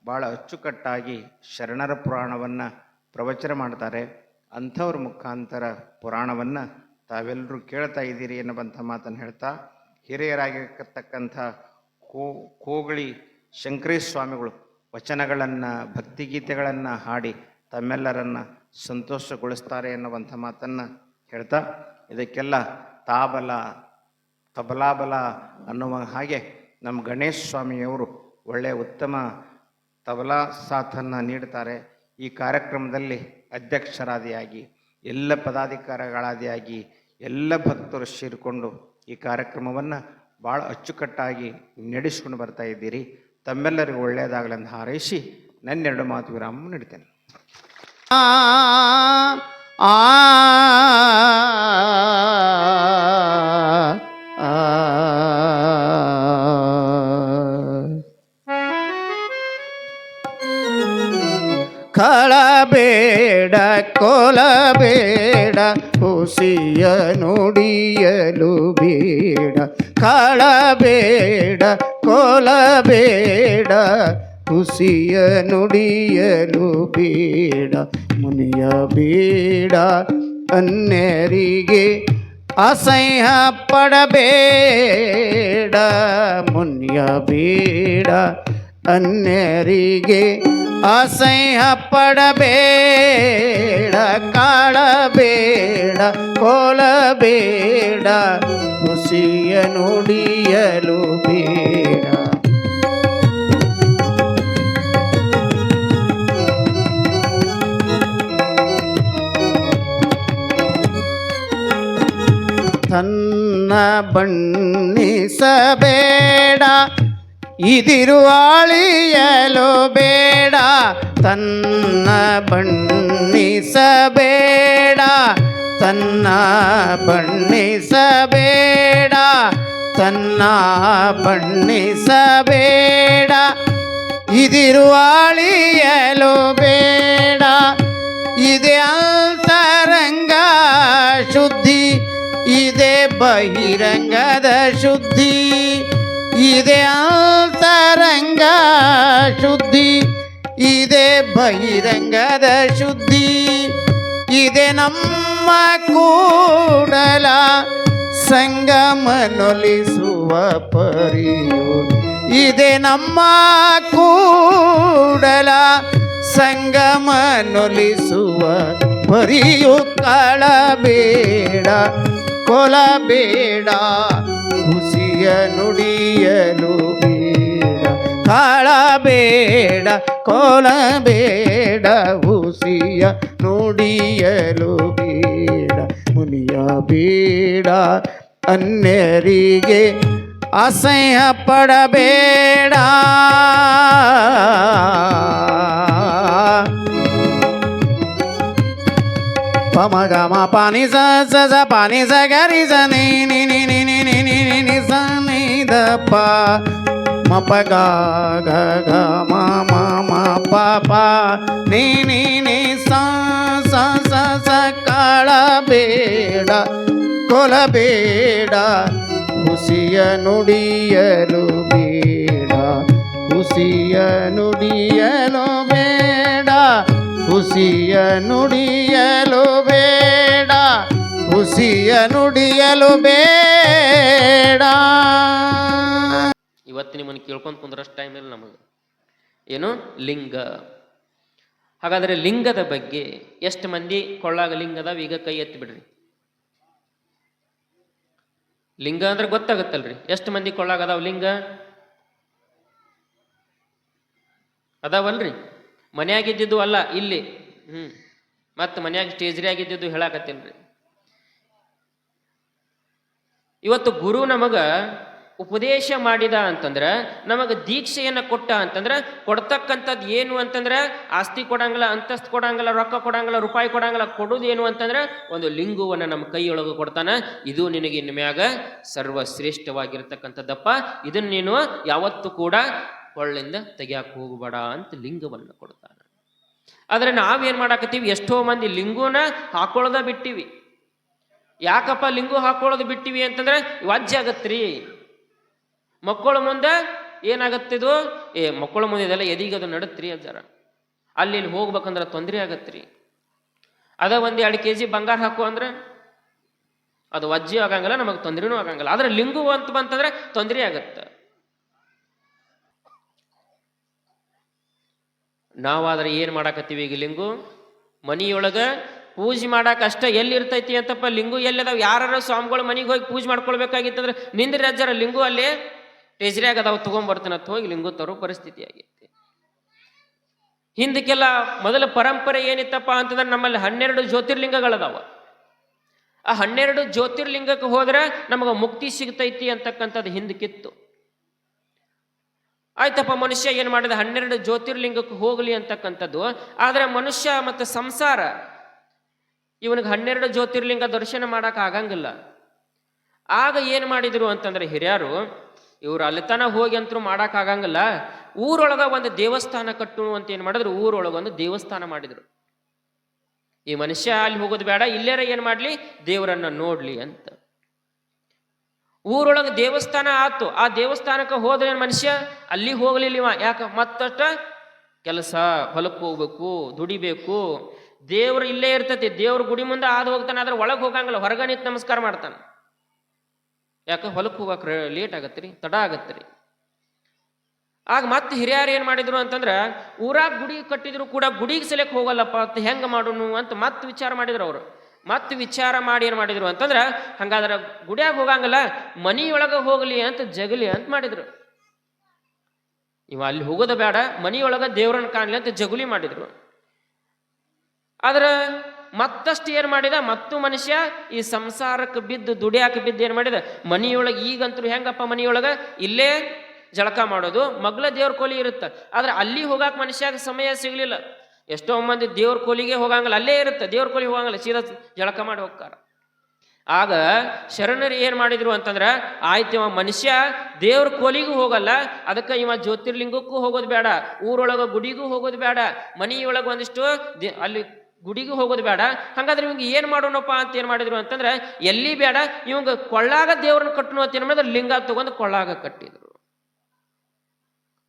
ಭಾಳ ಅಚ್ಚುಕಟ್ಟಾಗಿ ಶರಣರ ಪುರಾಣವನ್ನು ಪ್ರವಚನ ಮಾಡ್ತಾರೆ. ಅಂಥವ್ರ ಮುಖಾಂತರ ಪುರಾಣವನ್ನು ತಾವೆಲ್ಲರೂ ಕೇಳ್ತಾ ಇದ್ದೀರಿ ಎನ್ನುವಂಥ ಮಾತನ್ನು ಹೇಳ್ತಾ, ಹಿರಿಯರಾಗಿರ್ತಕ್ಕಂಥ ಕೋಗಳಿ ಶಂಕರೇಶ ಸ್ವಾಮಿಗಳು ವಚನಗಳನ್ನು ಭಕ್ತಿಗೀತೆಗಳನ್ನು ಹಾಡಿ ತಮ್ಮೆಲ್ಲರನ್ನು ಸಂತೋಷಗೊಳಿಸ್ತಾರೆ ಎನ್ನುವಂಥ ಮಾತನ್ನು ಹೇಳ್ತಾ, ಇದಕ್ಕೆಲ್ಲ ತಬಲಾಬಲ ಅನ್ನುವ ಹಾಗೆ ನಮ್ಮ ಗಣೇಶ ಸ್ವಾಮಿಯವರು ಒಳ್ಳೆಯ ಉತ್ತಮ ತಬಲಾ ಸಾಥನ್ನು ನೀಡ್ತಾರೆ. ಈ ಕಾರ್ಯಕ್ರಮದಲ್ಲಿ ಅಧ್ಯಕ್ಷರಾದಿಯಾಗಿ ಎಲ್ಲ ಪದಾಧಿಕಾರಿಗಳಾದಿಯಾಗಿ ಎಲ್ಲ ಭಕ್ತರು ಸೇರಿಕೊಂಡು ಈ ಕಾರ್ಯಕ್ರಮವನ್ನು ಭಾಳ ಅಚ್ಚುಕಟ್ಟಾಗಿ ನಡೆಸ್ಕೊಂಡು ಬರ್ತಾ ಇದ್ದೀರಿ. ತಮ್ಮೆಲ್ಲರಿಗೂ ಒಳ್ಳೆಯದಾಗಲೆಂದು ಹಾರೈಸಿ ನನ್ನೆರಡು ಮಾತು ವಿರಾಮ ನೀಡ್ತೇನೆ. ಕಳಬೇಡ ಕೊಲಬೇಡ ಹುಸಿಯ ನುಡಿಯಲು ಬೇಡ. ಕಳಬೇಡ ಕೊಲಬೇಡ ಹುಸಿಯ ನುಡಿಯಲು ಬೇಡ. ಮುನಿಯ ಬೇಡ ಅನ್ಯರಿಗೆ ಅಸಹ್ಯ ಪಡಬೇಡ. ಮುನಿಯ ಬೇಡ ಅನ್ಯರಿಗೆ ಅಸಹ್ಯ ಪಡಬೇಡ. ಕಾಳಬೇಡ ಕೊಲಬೇಡ ಹುಸಿಯ ನುಡಿಯಲು ಬೇಡ. ತನ್ನ ಬಣ್ಣಿಸಬೇಡ ಇದಿರು ಅಳಿಯಲು ಬೇಡ. ತನ್ನ ಬಣ್ಣಿಸಬೇಡ ತನ್ನ ಬಣ್ಣಿಸಬೇಡ ತನ್ನ ಬಣ್ಣಿಸಬೇಡ ಇದಿರು ಅಳಿಯಲು ಬೇಡ. ಇದೆ ಅಂತರಂಗ ಶುದ್ಧಿ ಇದೆ ಬಹಿರಂಗದ ಶುದ್ಧಿ. ಇದೆ ಅಂತರಂಗ ಶುದ್ಧಿ ಇದೆ ಬಹಿರಂಗದ ಶುದ್ಧಿ. ಇದೆ ನಮ್ಮ ಕೂಡಲ ಸಂಗಮನೊಲಿಸುವ ಪರಿಯು. ಇದೆ ನಮ್ಮ ಕೂಡಲ ಸಂಗಮನೊಲಿಸುವ ಪರಿಯು. ಕಳಬೇಡ ಕೊಲಬೇಡ ಹುಸಿಯ ನುಡಿಯಲು ಬೇಡ. ಕಾಳಬೇಡ ಕೊಲಬೇಡ ಹುಸಿಯ ನುಡಿಯಲು ಬೇಡ. ಮುನಿಯ ಬೇಡ ಅನ್ಯರಿಗೆ ಅಸಹ್ಯ ಪಡಬೇಡ. ಪಮಗ ಮ ಪಾನಿ ಸ ಸ ಪಾನಿ ಸ ಗರಿ ಸ ನೀ ನಿ ನಿ ನಿ ನಿ ನಿ ನಿ ನಿ ನಿ ಸ ನೀ ದ ಪ ಮ ಪ ಗ ಗ ಗ ಮ ಮ ಮ ಪ ಪ ನೀ ನಿ ನಿ ಸ ಸ ಸ ಸ. ಕಾಳಬೇಡ ಕೊಲಬೇಡ ಹುಸಿಯ ನುಡಿಯಲು ಬೇಡ. ಹುಸಿಯ ನುಡಿಯಲು ಬೇಡ ಹುಸಿಯ ನುಡಿಯಲು ಬೇಡ. ಹುಸಿಯ ನುಡಿಯಲು ಬೇಡ. ಇವತ್ತು ನಿಮ್ಮನ್ನು ಕೇಳ್ಕೊಂಡು ಕುಂದ್ರಷ್ಟು ಟೈಮ್ ಇಲ್ಲ ನಮಗೆ. ಏನು ಲಿಂಗ. ಹಾಗಾದರೆ ಲಿಂಗದ ಬಗ್ಗೆ ಎಷ್ಟು ಮಂದಿ ಕೊಳ್ಳಾಗ ಲಿಂಗದಾವ? ಈಗ ಕೈ ಎತ್ತಿ ಬಿಡ್ರಿ. ಲಿಂಗ ಅಂದ್ರೆ ಗೊತ್ತಾಗತ್ತಲ್ರಿ. ಎಷ್ಟು ಮಂದಿ ಕೊಳ್ಳಾಗದಾವ ಲಿಂಗ? ಅದಾವಲ್ರಿ. ಮನೆಯಾಗಿದ್ದಿದ್ದು ಅಲ್ಲ, ಇಲ್ಲಿ ಮತ್ತು ಮನ್ಯಾಗ ಸ್ಟೇಜ್ರಿ ಆಗಿದ್ದಿದ್ದು ಹೇಳಾಕತ್ತಿಲ್ರಿ. ಇವತ್ತು ಗುರು ನಮಗ ಉಪದೇಶ ಮಾಡಿದ ಅಂತಂದ್ರೆ, ನಮಗೆ ದೀಕ್ಷೆಯನ್ನು ಕೊಟ್ಟ ಅಂತಂದ್ರೆ, ಕೊಡ್ತಕ್ಕಂಥದ್ದು ಏನು ಅಂತಂದ್ರೆ ಆಸ್ತಿ ಕೊಡಂಗಿಲ್ಲ, ಅಂತಸ್ತು ಕೊಡಂಗಿಲ್ಲ, ರೊಕ್ಕ ಕೊಡಂಗಿಲ್ಲ, ರೂಪಾಯಿ ಕೊಡಂಗಿಲ್ಲ. ಕೊಡೋದು ಏನು ಅಂತಂದ್ರೆ ಒಂದು ಲಿಂಗವನ್ನು ನಮ್ಮ ಕೈಯೊಳಗೆ ಕೊಡ್ತಾನ. ಇದು ನಿನಗೆ ಇನ್ಮ್ಯಾಗ ಸರ್ವಶ್ರೇಷ್ಠವಾಗಿರ್ತಕ್ಕಂಥದ್ದಪ್ಪ. ಇದನ್ನು ನೀನು ಯಾವತ್ತೂ ಕೂಡ ಕೊಳ್ಳಿಂದ ತೆಗಿಯಾಕೆ ಹೋಗಬೇಡ ಅಂತ ಲಿಂಗವನ್ನು ಕೊಡ್ತಾನೆ. ಆದರೆ ನಾವೇನು ಮಾಡಾಕತ್ತೀವಿ? ಎಷ್ಟೋ ಮಂದಿ ಲಿಂಗನ ಹಾಕೊಳ್ಳೋದ ಬಿಟ್ಟಿವಿ. ಯಾಕಪ್ಪ ಲಿಂಗು ಹಾಕೊಳ್ಳೋದು ಬಿಟ್ಟಿವಿ ಅಂತಂದ್ರೆ ವಾಜ್ಯ ಆಗತ್ರಿ. ಮಕ್ಕಳ ಮುಂದೆ ಏನಾಗತ್ತಿದು, ಮಕ್ಕಳ ಮುಂದೆ ಇದೆಲ್ಲ ಎದಿಗೆ ಅದು ನಡತ್ರಿ ಅಜ್ಜಾರ, ಅಲ್ಲಿ ಇಲ್ಲಿ ಹೋಗ್ಬೇಕಂದ್ರೆ ತೊಂದರೆ ಆಗತ್ರಿ. ಅದ 1-2 kg ಬಂಗಾರ ಹಾಕು ಅಂದ್ರೆ ಅದು ವಜ್ಜೆ ಆಗಂಗಿಲ್ಲ, ನಮಗೆ ತೊಂದರೆನೂ ಆಗಂಗಿಲ್ಲ. ಆದ್ರೆ ಲಿಂಗು ಅಂತ ಬಂತಂದ್ರೆ ತೊಂದರೆ ಆಗತ್ತೆ. ನಾವಾದ್ರೆ ಏನ್ ಮಾಡಾಕತ್ತೀವಿ ಈಗ? ಲಿಂಗು ಮನಿಯೊಳಗ ಪೂಜೆ ಮಾಡಾಕ ಅಷ್ಟ ಎಲ್ಲಿ ಇರ್ತೈತಿ ಅಂತಪ್ಪ. ಲಿಂಗು ಎಲ್ಲಿದಾವ್? ಯಾರು ಸ್ವಾಮಿಗಳು ಮನೆಗೆ ಹೋಗಿ ಪೂಜೆ ಮಾಡ್ಕೊಳ್ಬೇಕಾಗಿತ್ತಂದ್ರೆ ನಿಂದ್ರಿ ಅಜ್ಜಾರ, ಲಿಂಗು ಅಲ್ಲೇ ಟೇಜ್ರಿಯಾಗ ಅದಾವ, ತಗೊಂಡ್ಬರ್ತಾನತ್ ಹೋಗಿ ಲಿಂಗು ತರೋ ಪರಿಸ್ಥಿತಿ ಆಗೈತಿ. ಹಿಂದಕ್ಕೆಲ್ಲ ಮೊದಲ ಪರಂಪರೆ ಏನಿತ್ತಪ್ಪ ಅಂತಂದ್ರೆ ನಮ್ಮಲ್ಲಿ 12 ಜ್ಯೋತಿರ್ಲಿಂಗಗಳದಾವ. ಆ 12 ಜ್ಯೋತಿರ್ಲಿಂಗಕ್ಕೆ ಹೋದ್ರೆ ನಮಗೆ ಮುಕ್ತಿ ಸಿಗ್ತೈತಿ ಅಂತಕ್ಕಂಥದ್ದು ಹಿಂದಕ್ಕಿತ್ತು. ಆಯ್ತಪ್ಪ, ಮನುಷ್ಯ ಏನು ಮಾಡಿದ? 12 ಜ್ಯೋತಿರ್ಲಿಂಗಕ್ಕೆ ಹೋಗಲಿ ಅಂತಕ್ಕಂಥದ್ದು. ಆದರೆ ಮನುಷ್ಯ ಮತ್ತು ಸಂಸಾರ ಇವನಿಗೆ 12 ಜ್ಯೋತಿರ್ಲಿಂಗ ದರ್ಶನ ಮಾಡಕ್ ಆಗಂಗಿಲ್ಲ. ಆಗ ಏನು ಮಾಡಿದ್ರು ಅಂತಂದ್ರೆ ಹಿರಿಯರು, ಇವ್ರು ಅಲ್ಲಿ ತನ ಹೋಗಿ ಅಂತೂ ಮಾಡಕ್ ಆಗಂಗಿಲ್ಲ, ಊರೊಳಗ ಒಂದು ದೇವಸ್ಥಾನ ಕಟ್ಟು ಅಂತ ಏನು ಮಾಡಿದ್ರು, ಊರೊಳಗ ಒಂದು ದೇವಸ್ಥಾನ ಮಾಡಿದ್ರು. ಈ ಮನುಷ್ಯ ಅಲ್ಲಿ ಹೋಗೋದು ಬೇಡ, ಇಲ್ಲೇರ ಏನು ಮಾಡ್ಲಿ, ದೇವರನ್ನ ನೋಡ್ಲಿ ಅಂತ. ಊರೊಳಗೆ ದೇವಸ್ಥಾನ ಆತು. ಆ ದೇವಸ್ಥಾನಕ್ಕೆ ಹೋದ್ರೆ ಮನುಷ್ಯ ಅಲ್ಲಿ ಹೋಗ್ಲಿಲ್ಲ. ಯಾಕ? ಮತ್ತಷ್ಟ ಕೆಲಸ, ಹೊಲಕ್ಕೆ ಹೋಗ್ಬೇಕು, ದುಡಿಬೇಕು. ದೇವ್ರು ಇಲ್ಲೇ ಇರ್ತತಿ, ದೇವ್ರ ಗುಡಿ ಮುಂದೆ ಆದ ಹೋಗ್ತಾನೆ, ಆದ್ರೆ ಒಳಗೆ ಹೋಗಂಗಿಲ್ಲ, ಹೊರಗ ನಿಂತು ನಮಸ್ಕಾರ ಮಾಡ್ತಾನೆ. ಯಾಕ? ಹೊಲಕ್ಕೆ ಹೋಗಕ್ ಲೇಟ್ ಆಗತ್ರಿ, ತಡ ಆಗತ್ರಿ. ಆಗ ಮತ್ತೆ ಹಿರಿಯರು ಏನ್ ಮಾಡಿದ್ರು ಅಂತಂದ್ರ, ಊರಾಗ ಗುಡಿ ಕಟ್ಟಿದ್ರು ಕೂಡ ಗುಡಿಗೆ ಸೆಲೆಕ್ ಹೋಗಲ್ಲಪ್ಪ ಅಂತ ಹೆಂಗ ಮಾಡೋನು ಅಂತ ಮತ್ತೆ ವಿಚಾರ ಮಾಡಿದ್ರು ಅವರು. ಮತ್ತೆ ವಿಚಾರ ಮಾಡಿ ಏನ್ ಮಾಡಿದ್ರು ಅಂತಂದ್ರ, ಹಂಗಾದ್ರ ಗುಡಿಯಾಗ ಹೋಗಂಗಿಲ್ಲ, ಮನಿಯೊಳಗ ಹೋಗ್ಲಿ ಅಂತ ಜಗಲಿ ಅಂತ ಮಾಡಿದ್ರು. ಇವ ಅಲ್ಲಿ ಹೋಗೋದು ಬೇಡ, ಮನಿಯೊಳಗ ದೇವ್ರನ್ನ ಕಾಣ್ಲಿ ಅಂತ ಜಗುಲಿ ಮಾಡಿದ್ರು. ಆದ್ರ ಮತ್ತಷ್ಟು ಏನ್ ಮಾಡಿದ, ಮತ್ತು ಮನುಷ್ಯ ಈ ಸಂಸಾರಕ್ಕೆ ಬಿದ್ದು ದುಡಿಯಾಕ ಬಿದ್ದು ಏನ್ ಮಾಡಿದ, ಮನಿಯೊಳಗೆ ಈಗಂತೂ ಹೆಂಗಪ್ಪ, ಮನಿಯೊಳಗ ಇಲ್ಲೇ ಜಳಕ ಮಾಡೋದು, ಮಗ್ಲ ದೇವ್ರ ಕೋಲಿ ಇರುತ್ತೆ. ಆದ್ರೆ ಅಲ್ಲಿ ಹೋಗಾಕ ಮನುಷ್ಯಾಗ ಸಮಯ ಸಿಗ್ಲಿಲ್ಲ. ಎಷ್ಟೋ ಮಂದಿ ದೇವ್ರ ಕೋಲಿಗೆ ಹೋಗಂಗಿಲ್ಲ, ಅಲ್ಲೇ ಇರುತ್ತೆ, ದೇವ್ರ ಕೋಲಿ ಹೋಗಂಗಿಲ್ಲ, ಸೀದಾ ಜಳಕ ಮಾಡಿ ಹೋಗ್ತಾರ. ಆಗ ಶರಣರು ಏನ್ ಮಾಡಿದ್ರು ಅಂತಂದ್ರ, ಆಯ್ತು ಇವ ಮನುಷ್ಯ ದೇವ್ರ ಕೋಲಿಗೂ ಹೋಗಲ್ಲ, ಅದಕ್ಕೆ ಇವ ಜ್ಯೋತಿರ್ಲಿಂಗಕ್ಕೂ ಹೋಗೋದು ಬೇಡ, ಊರೊಳಗ ಗುಡಿಗೂ ಹೋಗೋದು ಬೇಡ, ಮನಿಯೊಳಗ ಒಂದಿಷ್ಟು ಅಲ್ಲಿ ಗುಡಿಗೂ ಹೋಗೋದು ಬೇಡ. ಹಂಗಾದ್ರೆ ಇವಂಗ ಏನ್ ಮಾಡೋಣಪ್ಪ ಅಂತ ಏನ್ ಮಾಡಿದ್ರು ಅಂತಂದ್ರೆ, ಎಲ್ಲಿ ಬೇಡ, ಇವಂಗ ಕೊಳ್ಳಾಗ ದೇವ್ರನ್ನ ಕಟ್ಟನು ಅಂತ ಏನ್ ಮಾಡಿದ್ರೆ, ಲಿಂಗ ತಗೊಂಡು ಕೊಳ್ಳಾಗ ಕಟ್ಟಿದ್ರು.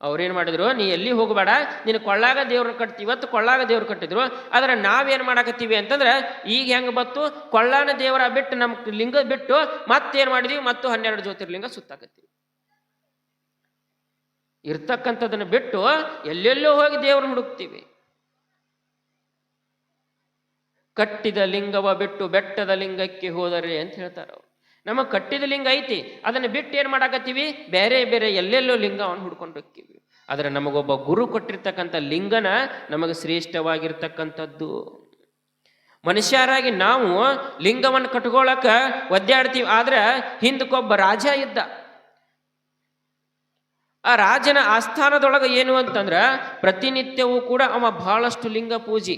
ಅವ್ರೇನ್ ಮಾಡಿದ್ರು, ನೀ ಎಲ್ಲಿ ಹೋಗಬೇಡ, ನೀನು ಕೊಳ್ಳಾಗ ದೇವ್ರನ್ನ ಕಟ್ತಿ. ಇವತ್ತು ಕೊಳ್ಳಾಗ ದೇವ್ರು ಕಟ್ಟಿದ್ರು. ಆದ್ರೆ ನಾವೇನ್ ಮಾಡಾಕತ್ತೀವಿ ಅಂತಂದ್ರೆ, ಈಗ ಹೆಂಗ ಬತ್ತು, ಕೊಳ್ಳಾನ ದೇವರ ಬಿಟ್ಟು ನಮ್ ಲಿಂಗ ಬಿಟ್ಟು ಮತ್ತೇನ್ ಮಾಡಿದ್ವಿ, ಮತ್ತು 12 ಜ್ಯೋತಿರ್ಲಿಂಗ ಸುತ್ತಾಕತ್ತೀವಿ. ಇರ್ತಕ್ಕಂಥದನ್ನ ಬಿಟ್ಟು ಎಲ್ಲೆಲ್ಲೋ ಹೋಗಿ ದೇವ್ರನ್ನ ಹುಡುಕ್ತೀವಿ. ಕಟ್ಟಿದ ಲಿಂಗವ ಬಿಟ್ಟು ಬೆಟ್ಟದ ಲಿಂಗಕ್ಕೆ ಹೋದರೆ ಅಂತ ಹೇಳ್ತಾರ ಅವ್ರು. ನಮಗೆ ಕಟ್ಟಿದ ಲಿಂಗ ಐತಿ, ಅದನ್ನ ಬಿಟ್ಟು ಏನ್ ಮಾಡಾಕತ್ತೀವಿ, ಬೇರೆ ಬೇರೆ ಎಲ್ಲೆಲ್ಲೋ ಲಿಂಗವನ್ನು ಹುಡ್ಕೊಂಡು ಹೋಗ್ತೀವಿ. ಆದ್ರೆ ನಮಗೊಬ್ಬ ಗುರು ಕೊಟ್ಟಿರ್ತಕ್ಕಂಥ ಲಿಂಗನ ನಮಗೆ ಶ್ರೇಷ್ಠವಾಗಿರ್ತಕ್ಕಂಥದ್ದು. ಮನುಷ್ಯರಾಗಿ ನಾವು ಲಿಂಗವನ್ನು ಕಟ್ಕೊಳಕ ಒದ್ದಾಡ್ತೀವಿ. ಆದ್ರೆ ಹಿಂದಕ್ಕೊಬ್ಬ ರಾಜ ಇದ್ದ. ಆ ರಾಜನ ಆಸ್ಥಾನದೊಳಗೆ ಏನು ಅಂತಂದ್ರ, ಪ್ರತಿನಿತ್ಯವೂ ಕೂಡ ಅವ ಬಹಳಷ್ಟು ಲಿಂಗ ಪೂಜೆ.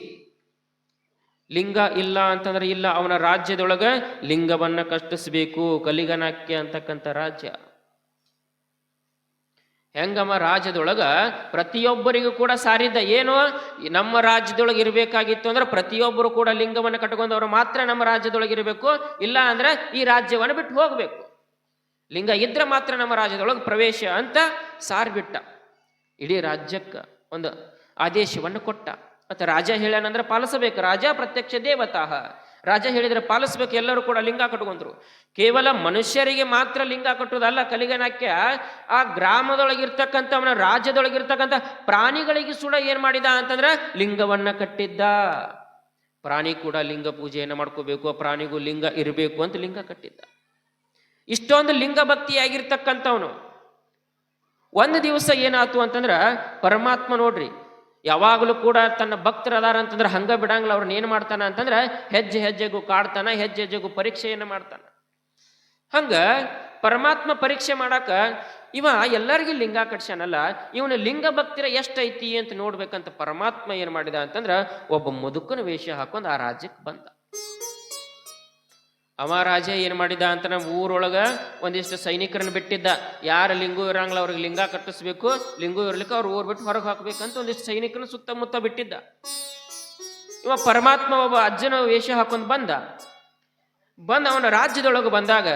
ಲಿಂಗ ಇಲ್ಲ ಅಂತಂದ್ರೆ ಇಲ್ಲ, ಅವನ ರಾಜ್ಯದೊಳಗ ಲಿಂಗವನ್ನ ಕಟ್ಟಿಸ್ಬೇಕು. ಕಲಿಗನಾಕ್ಯ ಅಂತಕ್ಕಂಥ ರಾಜ್ಯ. ಹೆಂಗಮ್ಮ ರಾಜ್ಯದೊಳಗ ಪ್ರತಿಯೊಬ್ಬರಿಗೂ ಕೂಡ ಸಾರಿದ್ದ ಏನು, ನಮ್ಮ ರಾಜ್ಯದೊಳಗೆ ಇರಬೇಕಾಗಿತ್ತು ಅಂದ್ರೆ ಪ್ರತಿಯೊಬ್ಬರು ಕೂಡ ಲಿಂಗವನ್ನು ಕಟ್ಕೊಂಡವ್ರು ಮಾತ್ರ ನಮ್ಮ ರಾಜ್ಯದೊಳಗೆ ಇರಬೇಕು, ಇಲ್ಲ ಅಂದ್ರೆ ಈ ರಾಜ್ಯವನ್ನು ಬಿಟ್ಟು ಹೋಗ್ಬೇಕು. ಲಿಂಗ ಇದ್ರೆ ಮಾತ್ರ ನಮ್ಮ ರಾಜ್ಯದೊಳಗೆ ಪ್ರವೇಶ ಅಂತ ಸಾರ್ಬಿಟ್ಟ. ಇಡೀ ರಾಜ್ಯಕ್ಕೆ ಒಂದು ಆದೇಶವನ್ನು ಕೊಟ್ಟ. ಮತ್ತೆ ರಾಜ ಹೇಳ್ಯಾನಂದ್ರೆ ಪಾಲಿಸಬೇಕು. ರಾಜ ಪ್ರತ್ಯಕ್ಷ ದೇವತಾಹ, ರಾಜ ಹೇಳಿದ್ರೆ ಪಾಲಿಸ್ಬೇಕು. ಎಲ್ಲರೂ ಕೂಡ ಲಿಂಗ ಕಟ್ಕೊಂಡ್ರು. ಕೇವಲ ಮನುಷ್ಯರಿಗೆ ಮಾತ್ರ ಲಿಂಗ ಕಟ್ಟುವುದಲ್ಲ ಕಲಿಗನಾಕ್ಯ, ಆ ಗ್ರಾಮದೊಳಗಿರ್ತಕ್ಕಂಥ ಅವನ ರಾಜ್ಯದೊಳಗಿರ್ತಕ್ಕಂಥ ಪ್ರಾಣಿಗಳಿಗೆ ಸುಡ ಏನ್ ಮಾಡಿದ ಅಂತಂದ್ರೆ ಲಿಂಗವನ್ನ ಕಟ್ಟಿದ್ದ. ಪ್ರಾಣಿ ಕೂಡ ಲಿಂಗ ಪೂಜೆಯನ್ನು ಮಾಡ್ಕೋಬೇಕು, ಆ ಪ್ರಾಣಿಗೂ ಲಿಂಗ ಇರಬೇಕು ಅಂತ ಲಿಂಗ ಕಟ್ಟಿದ್ದ. ಇಷ್ಟೊಂದು ಲಿಂಗ ಭಕ್ತಿಯಾಗಿರ್ತಕ್ಕಂಥವನು ಒಂದು ದಿವಸ ಏನಾಯ್ತು ಅಂತಂದ್ರ, ಪರಮಾತ್ಮ ನೋಡ್ರಿ ಯಾವಾಗಲೂ ಕೂಡ ತನ್ನ ಭಕ್ತರು ಅದಾರ ಅಂತಂದ್ರೆ ಹಂಗ ಬಿಡಂಗಿಲ್ಲ. ಅವ್ರನ್ನ ಏನ್ ಮಾಡ್ತಾನ ಅಂತಂದ್ರೆ ಹೆಜ್ಜೆ ಹೆಜ್ಜೆಗೂ ಕಾಡ್ತಾನ, ಹೆಜ್ಜೆ ಹೆಜ್ಜೆಗೂ ಪರೀಕ್ಷೆಯನ್ನು ಮಾಡ್ತಾನ. ಹಂಗ ಪರಮಾತ್ಮ ಪರೀಕ್ಷೆ ಮಾಡಾಕ ಇವ ಎಲ್ಲರಿಗೂ ಲಿಂಗ ಕಟ್ಸ್ಯಾನಲ್ಲ, ಇವನ ಲಿಂಗ ಭಕ್ತಿರ ಎಷ್ಟೈತಿ ಅಂತ ನೋಡ್ಬೇಕಂತ ಪರಮಾತ್ಮ ಏನ್ ಮಾಡಿದ ಅಂತಂದ್ರ, ಒಬ್ಬ ಮುದುಕನ ವೇಷ ಹಾಕೊಂಡ್ ಆ ರಾಜ್ಯಕ್ಕೆ ಬಂದ. ಅವ ರಾಜ ಏನ್ ಮಾಡಿದ ಅಂತ ನಮ್ಮ ಊರೊಳಗ ಒಂದಿಷ್ಟು ಸೈನಿಕರನ್ನ ಬಿಟ್ಟಿದ್ದ. ಯಾರ ಲಿಂಗು ಇರಂಗಿಲ್ಲ ಅವ್ರಿಗೆ ಲಿಂಗ ಕಟ್ಟಿಸ್ಬೇಕು, ಲಿಂಗು ಇರ್ಲಿಕ್ಕೆ ಅವ್ರು ಊರ್ ಬಿಟ್ಟು ಹೊರಗೆ ಹಾಕ್ಬೇಕಂತ ಒಂದಿಷ್ಟು ಸೈನಿಕರನ್ನ ಸುತ್ತಮುತ್ತ ಬಿಟ್ಟಿದ್ದ. ಇವ ಪರಮಾತ್ಮ ಒಬ್ಬ ಅಜ್ಜನ ವೇಷ ಹಾಕೊಂಡ್ ಬಂದ. ಬಂದು ಅವನ ರಾಜ್ಯದೊಳಗೆ ಬಂದಾಗ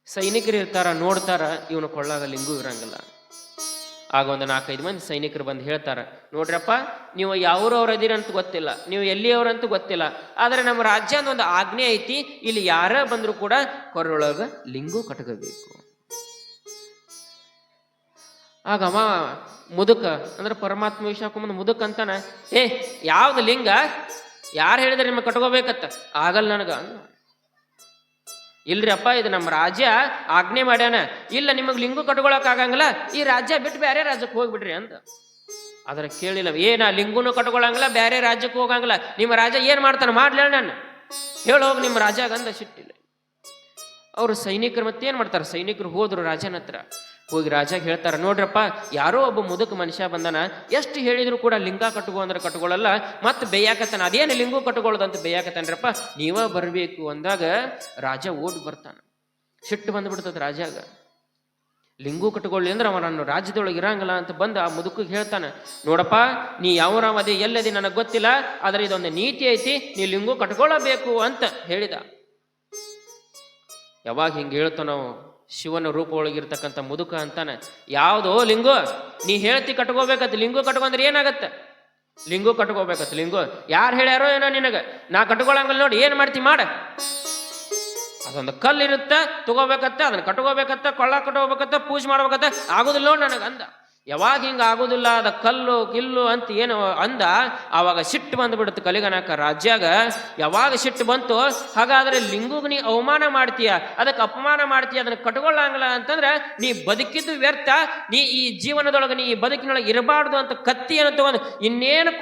ಸೈನಿಕರು ಇರ್ತಾರ, ನೋಡ್ತಾರ, ಇವನು ಕೊಳ್ಳಾಗ ಲಿಂಗು ಇರಂಗಿಲ್ಲ. ಆಗ ಒಂದು 4-5 ಮಂದಿ ಸೈನಿಕರು ಬಂದು ಹೇಳ್ತಾರ, ನೋಡ್ರಪ್ಪ, ನೀವು ಯಾವ್ರವ್ರು ಅದಿರಂತ ಗೊತ್ತಿಲ್ಲ, ನೀವು ಎಲ್ಲಿಯವ್ರಂತೂ ಗೊತ್ತಿಲ್ಲ, ಆದರೆ ನಮ್ಮ ರಾಜ್ಯ ಒಂದು ಆಜ್ಞೆ ಐತಿ, ಇಲ್ಲಿ ಯಾರ ಬಂದರೂ ಕೂಡ ಕೊರಳೊಳಗ ಲಿಂಗು ಕಟ್ಕೋಬೇಕು. ಆಗ ಅವ ಮುದುಕ ಅಂದ್ರೆ ಪರಮಾತ್ಮ ವಿಷಾಕೊಂಬಂದು ಮುದುಕ ಅಂತಾನ, ಯಾವ್ದು ಲಿಂಗ, ಯಾರು ಹೇಳಿದ್ರೆ ನಿಮಗೆ ಕಟ್ಕೋಬೇಕತ್ತ, ಆಗಲ್ಲ ನನಗ. ಇಲ್ರಿ ಅಪ್ಪ, ಇದು ನಮ್ಮ ರಾಜ್ಯ ಆಜ್ಞೆ ಮಾಡ್ಯಾನ, ಇಲ್ಲ ನಿಮಗೆ ಲಿಂಗು ಕಟ್ಕೊಳಕ್ ಆಗಂಗಿಲ್ಲ, ಈ ರಾಜ್ಯ ಬಿಟ್ಟು ಬೇರೆ ರಾಜ್ಯಕ್ಕೆ ಹೋಗ್ಬಿಡ್ರಿ ಅಂತ. ಅದ್ರ ಕೇಳಿಲ್ಲ, ನಾ ಲಿಂಗುನು ಕಟ್ಕೊಳಂಗಿಲ್ಲ, ಬೇರೆ ರಾಜ್ಯಕ್ಕೆ ಹೋಗಂಗಿಲ್ಲ, ನಿಮ್ಮ ರಾಜ ಏನ್ ಮಾಡ್ತಾನೆ ಮಾಡ್ಲಿ ನಾನು ಹೇಳೋಗಿ ನಿಮ್ಮ ರಾಜಾಗ ಅಂದ ಸಿಟ್ಟಿಲ್ಲ. ಅವರು ಸೈನಿಕರು ಮತ್ತೇನ್ ಮಾಡ್ತಾರೆ, ಸೈನಿಕರು ಹೋದ್ರು ರಾಜನ ಹತ್ರ. ಹೋಗಿ ರಾಜಾಗ ಹೇಳ್ತಾರ, ನೋಡ್ರಪ್ಪ, ಯಾರೋ ಒಬ್ಬ ಮುದುಕ ಮನುಷ್ಯ ಬಂದನ, ಎಷ್ಟು ಹೇಳಿದ್ರು ಕೂಡ ಲಿಂಗ ಕಟ್ಕೋ ಅಂದ್ರೆ ಕಟ್ಕೊಳ್ಳಲ್ಲ, ಮತ್ತೆ ಬೇಯಾಕತ್ತಾನ, ಅದೇನು ಲಿಂಗು ಕಟ್ಕೊಳ್ಳೋದಂತ ಬೇಯಾಕತ್ತಾನ್ರಪ್ಪ, ನೀವ ಬರಬೇಕು ಅಂದಾಗ ರಾಜ ಓಡಿ ಬರ್ತಾನ. ಸಿಟ್ಟು ಬಂದ್ಬಿಡ್ತದ ರಾಜಾಗ, ಲಿಂಗು ಕಟ್ಕೊಳ್ಳಿ ಅಂದ್ರೆ ಅವ ನನ್ನ ರಾಜ್ಯದೊಳಗೆ ಇರಂಗಿಲ್ಲ ಅಂತ ಬಂದು ಆ ಮುದುಕಿಗೆ ಹೇಳ್ತಾನೆ, ನೋಡಪ್ಪ, ನೀ ಯಾವರಾಮದಿ ಎಲ್ಲದಿ ನನಗೆ ಗೊತ್ತಿಲ್ಲ, ಆದರೆ ಇದೊಂದು ನೀತಿ ಐತಿ, ನೀ ಲಿಂಗು ಕಟ್ಕೊಳ್ಳಬೇಕು ಅಂತ ಹೇಳಿದ. ಯಾವಾಗ ಹಿಂಗೆ ಹೇಳ್ತಾನೋ ಶಿವನ ರೂಪ ಒಳಗಿರ್ತಕ್ಕಂಥ ಮುದುಕ ಅಂತಾನೆ, ಯಾವ್ದೋ ಲಿಂಗು ನೀ ಹೇಳ್ತಿ ಕಟ್ಕೋಬೇಕತ್ತ, ಲಿಂಗು ಕಟ್ಕೊಂಡ್ರೆ ಏನಾಗತ್ತ, ಲಿಂಗು ಕಟ್ಕೋಬೇಕತ್ತ, ಲಿಂಗು ಯಾರು ಹೇಳ್ಯಾರೋ ಏನೋ ನಿನಗ, ನಾ ಕಟ್ಕೊಳಂಗಲ್ಲ, ನೋಡಿ ಏನ್ ಮಾಡ್ತಿ ಮಾಡ, ಅದೊಂದು ಕಲ್ಲು ಇರುತ್ತ ತಗೋಬೇಕತ್ತ, ಅದನ್ನ ಕಟ್ಕೋಬೇಕತ್ತ, ಕೊಳ್ಳ ಕಟ್ಕೋಬೇಕತ್ತ, ಪೂಜೆ ಮಾಡ್ಬೇಕತ್ತ, ಆಗುದಿಲ್ಲ ನೋಡಿ ನನಗ ಅಂದ. ಯಾವಾಗ ಹಿಂಗ ಆಗುದಿಲ್ಲ, ಅದ ಕಲ್ಲು ಕಿಲ್ಲು ಅಂತ ಏನು ಅಂದ, ಆವಾಗ ಸಿಟ್ಟು ಬಂದ್ಬಿಡುತ್ತೆ ಕಲಿಗನಕ ರಾಜ್ಯಾಗ. ಯಾವಾಗ ಸಿಟ್ಟು ಬಂತು, ಹಾಗಾದ್ರೆ ಲಿಂಗುಗ್ ನೀ ಅವಮಾನ ಮಾಡ್ತೀಯ, ಅದಕ್ಕೆ ಅಪಮಾನ ಮಾಡ್ತೀಯ, ಅದನ್ನ ಕಟ್ಕೊಳ್ಳಂಗಿಲ್ಲ ಅಂತಂದ್ರೆ ನೀ ಬದುಕಿದ್ದು ವ್ಯರ್ಥ, ನೀ ಈ ಜೀವನದೊಳಗೆ ನೀ ಈ ಬದುಕಿನೊಳಗೆ ಇರಬಾರ್ದು ಅಂತ ಕತ್ತಿಯನ್ನು ತಗೊಂಡು ಇನ್ನೇನು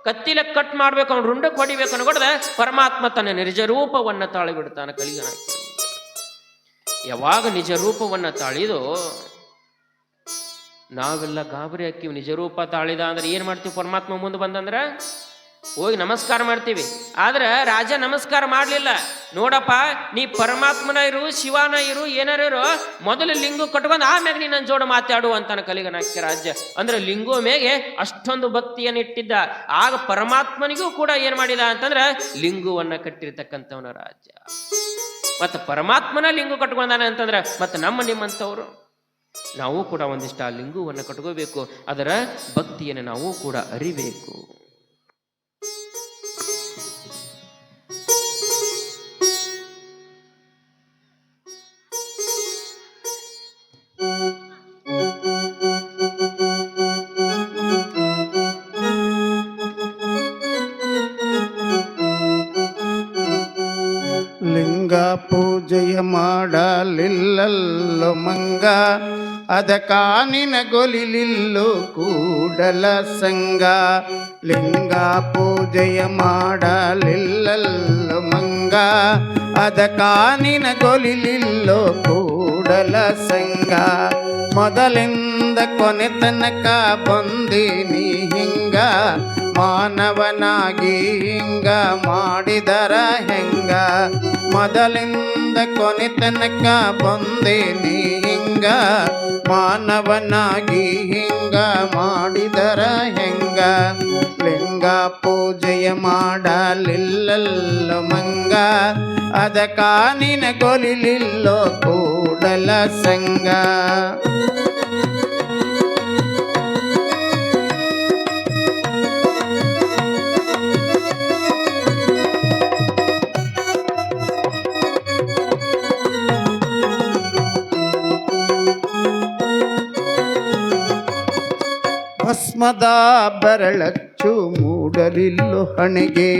ಕತ್ತಿಲೆ ಕಟ್ ಮಾಡ್ಬೇಕು, ಅವ್ನು ರುಂಡಕ್ಕೆ ಹೊಡಿಬೇಕು ಅನ್ಕೊಡ್ದ ಪರಮಾತ್ಮ ತನ್ನ ನಿಜ ರೂಪವನ್ನ ತಾಳಿ ಬಿಡ್ತಾನೆ ಕಲಿಗನ. ಯಾವಾಗ ನಿಜ ರೂಪವನ್ನ ತಾಳಿದು ನಾವೆಲ್ಲ ಗಾಬರಿ ಹಾಕಿವಿ. ನಿಜ ರೂಪ ತಾಳಿದ ಅಂದ್ರೆ ಏನ್ ಮಾಡ್ತೀವಿ, ಪರಮಾತ್ಮ ಮುಂದೆ ಬಂದಂದ್ರ ಹೋಗಿ ನಮಸ್ಕಾರ ಮಾಡ್ತೀವಿ. ಆದ್ರೆ ರಾಜ ನಮಸ್ಕಾರ ಮಾಡ್ಲಿಲ್ಲ. ನೋಡಪ್ಪ, ನೀ ಪರಮಾತ್ಮನ ಇರು, ಶಿವನ ಇರು, ಏನಾರ ಇರು, ಮೊದಲು ಲಿಂಗು ಕಟ್ಕೊಂಡು ಆಮ್ಯಾಗ ನೀ ನನ್ನ ಜೋಡ ಮಾತಾಡು ಅಂತಾನ ಕಲಿಗನಾಕ್ಯ ರಾಜ್ಯ. ಅಂದ್ರೆ ಲಿಂಗು ಮೇಗೆ ಅಷ್ಟೊಂದು ಭಕ್ತಿಯನ್ನು ಇಟ್ಟಿದ್ದ. ಆಗ ಪರಮಾತ್ಮನಿಗೂ ಕೂಡ ಏನ್ ಮಾಡಿದ ಅಂತಂದ್ರ ಲಿಂಗುವನ್ನ ಕಟ್ಟಿರ್ತಕ್ಕಂಥವನ ರಾಜ್ಯ. ಮತ್ತ ಪರಮಾತ್ಮನ ಲಿಂಗು ಕಟ್ಕೊಂಡಾನ ಅಂತಂದ್ರ ಮತ್ತೆ ನಿಮ್ಮಂಥವ್ರು ನಾವು ಕೂಡ ಒಂದಿಷ್ಟ ಲಿಂಗುವನ್ನು ಕಟ್ಕೋಬೇಕು, ಅದರ ಭಕ್ತಿಯನ್ನು ನಾವು ಕೂಡ ಅರಿಬೇಕು. ಲಿಂಗ ಪೂಜೆಯ ಮಾಡಲಿಲ್ಲಲ್ಲೋ ಮಂಗ, ಅದಕ್ಕ ನಿನಗೊಲಿಲಿಲ್ಲೋ ಕೂಡಲ ಸಂಗ. ಲಿಂಗ ಪೂಜೆಯ ಮಾಡಲಿಲ್ಲಲ್ಲೋ ಮಂಗ, ಅದಕ್ಕ ನಿನಗೊಲಿಲಿಲ್ಲೋ ಕೂಡಲ ಸಂಗ. ಮೊದಲಿಂದ ಕೊನೆ ತನಕ ಬಂದೀನಿ ಹಿಂಗ, ಮಾನವನಾಗಿ ಹಿಂಗ ಮಾಡಿದರ ಹೆಂಗ. ಮೊದಲಿಂದ ಕೊನೆ ತನಕ ಬಂದೀನಿ ಹಿಂಗ, ಮಾನವನಾಗಿ ಹಿಂಗ ಮಾಡಿದರ ಹೆಂಗ. ಲಿಂಗ ಪೂಜೆಯ ಮಾಡಲಿಲ್ಲಲ್ಲೋ ಮಂಗ, ಅದಕ್ಕ ನಿನಗೊಲಿಲಿಲ್ಲೋ ಕೂಡಲ ಸಂಗ. ಭಸ್ಮದ ಬೆರಳಚ್ಚು ಮೂಡಲಿಲ್ಲೋ ಹಣೆಗೆ,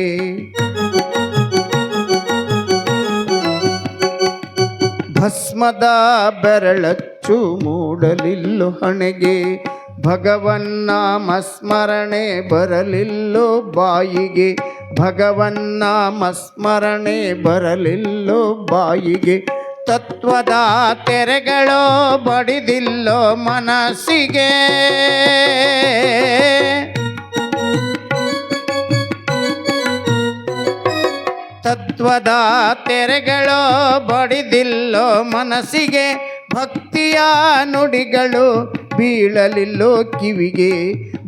ಭಸ್ಮದ ಬೆರಳಚ್ಚು ಮೂಡಲಿಲ್ಲೋ ಹಣೆಗೆ. ಭಗವನ್ನಾಮ ಸ್ಮರಣೆ ಬರಲಿಲ್ಲೋ ಬಾಯಿಗೆ, ಭಗವನ್ನಾಮ ಸ್ಮರಣೆ ಬರಲಿಲ್ಲೋ ಬಾಯಿಗೆ. ತತ್ವದ ತೆರೆಗಳೋ ಬಡಿದಿಲ್ಲೋ ಮನಸ್ಸಿಗೆ, ತತ್ವದ ತೆರೆಗಳೋ ಬಡಿದಿಲ್ಲೋ ಮನಸ್ಸಿಗೆ. ಭಕ್ತಿಯ ನುಡಿಗಳು ಬೀಳಲಿಲ್ಲೋ ಕಿವಿಗೆ,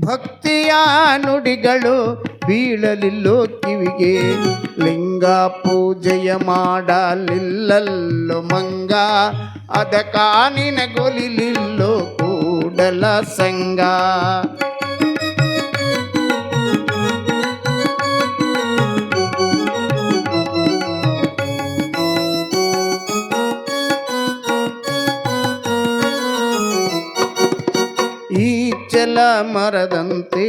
ಭಕ್ತಿಯ ನುಡಿಗಳು ಬೀಳಲಿಲ್ಲೋ ಕಿವಿಗೆ ಲಿಂಗ ಪೂಜೆಯ ಮಾಡಲಿಲ್ಲಲ್ಲೋ ಮಂಗ ಅದಕ್ಕ ನಿನಗೊಲಿಲಿಲ್ಲೋ ಕೂಡಲ ಸಂಗ ಈಚಲ ಮರದಂತೆ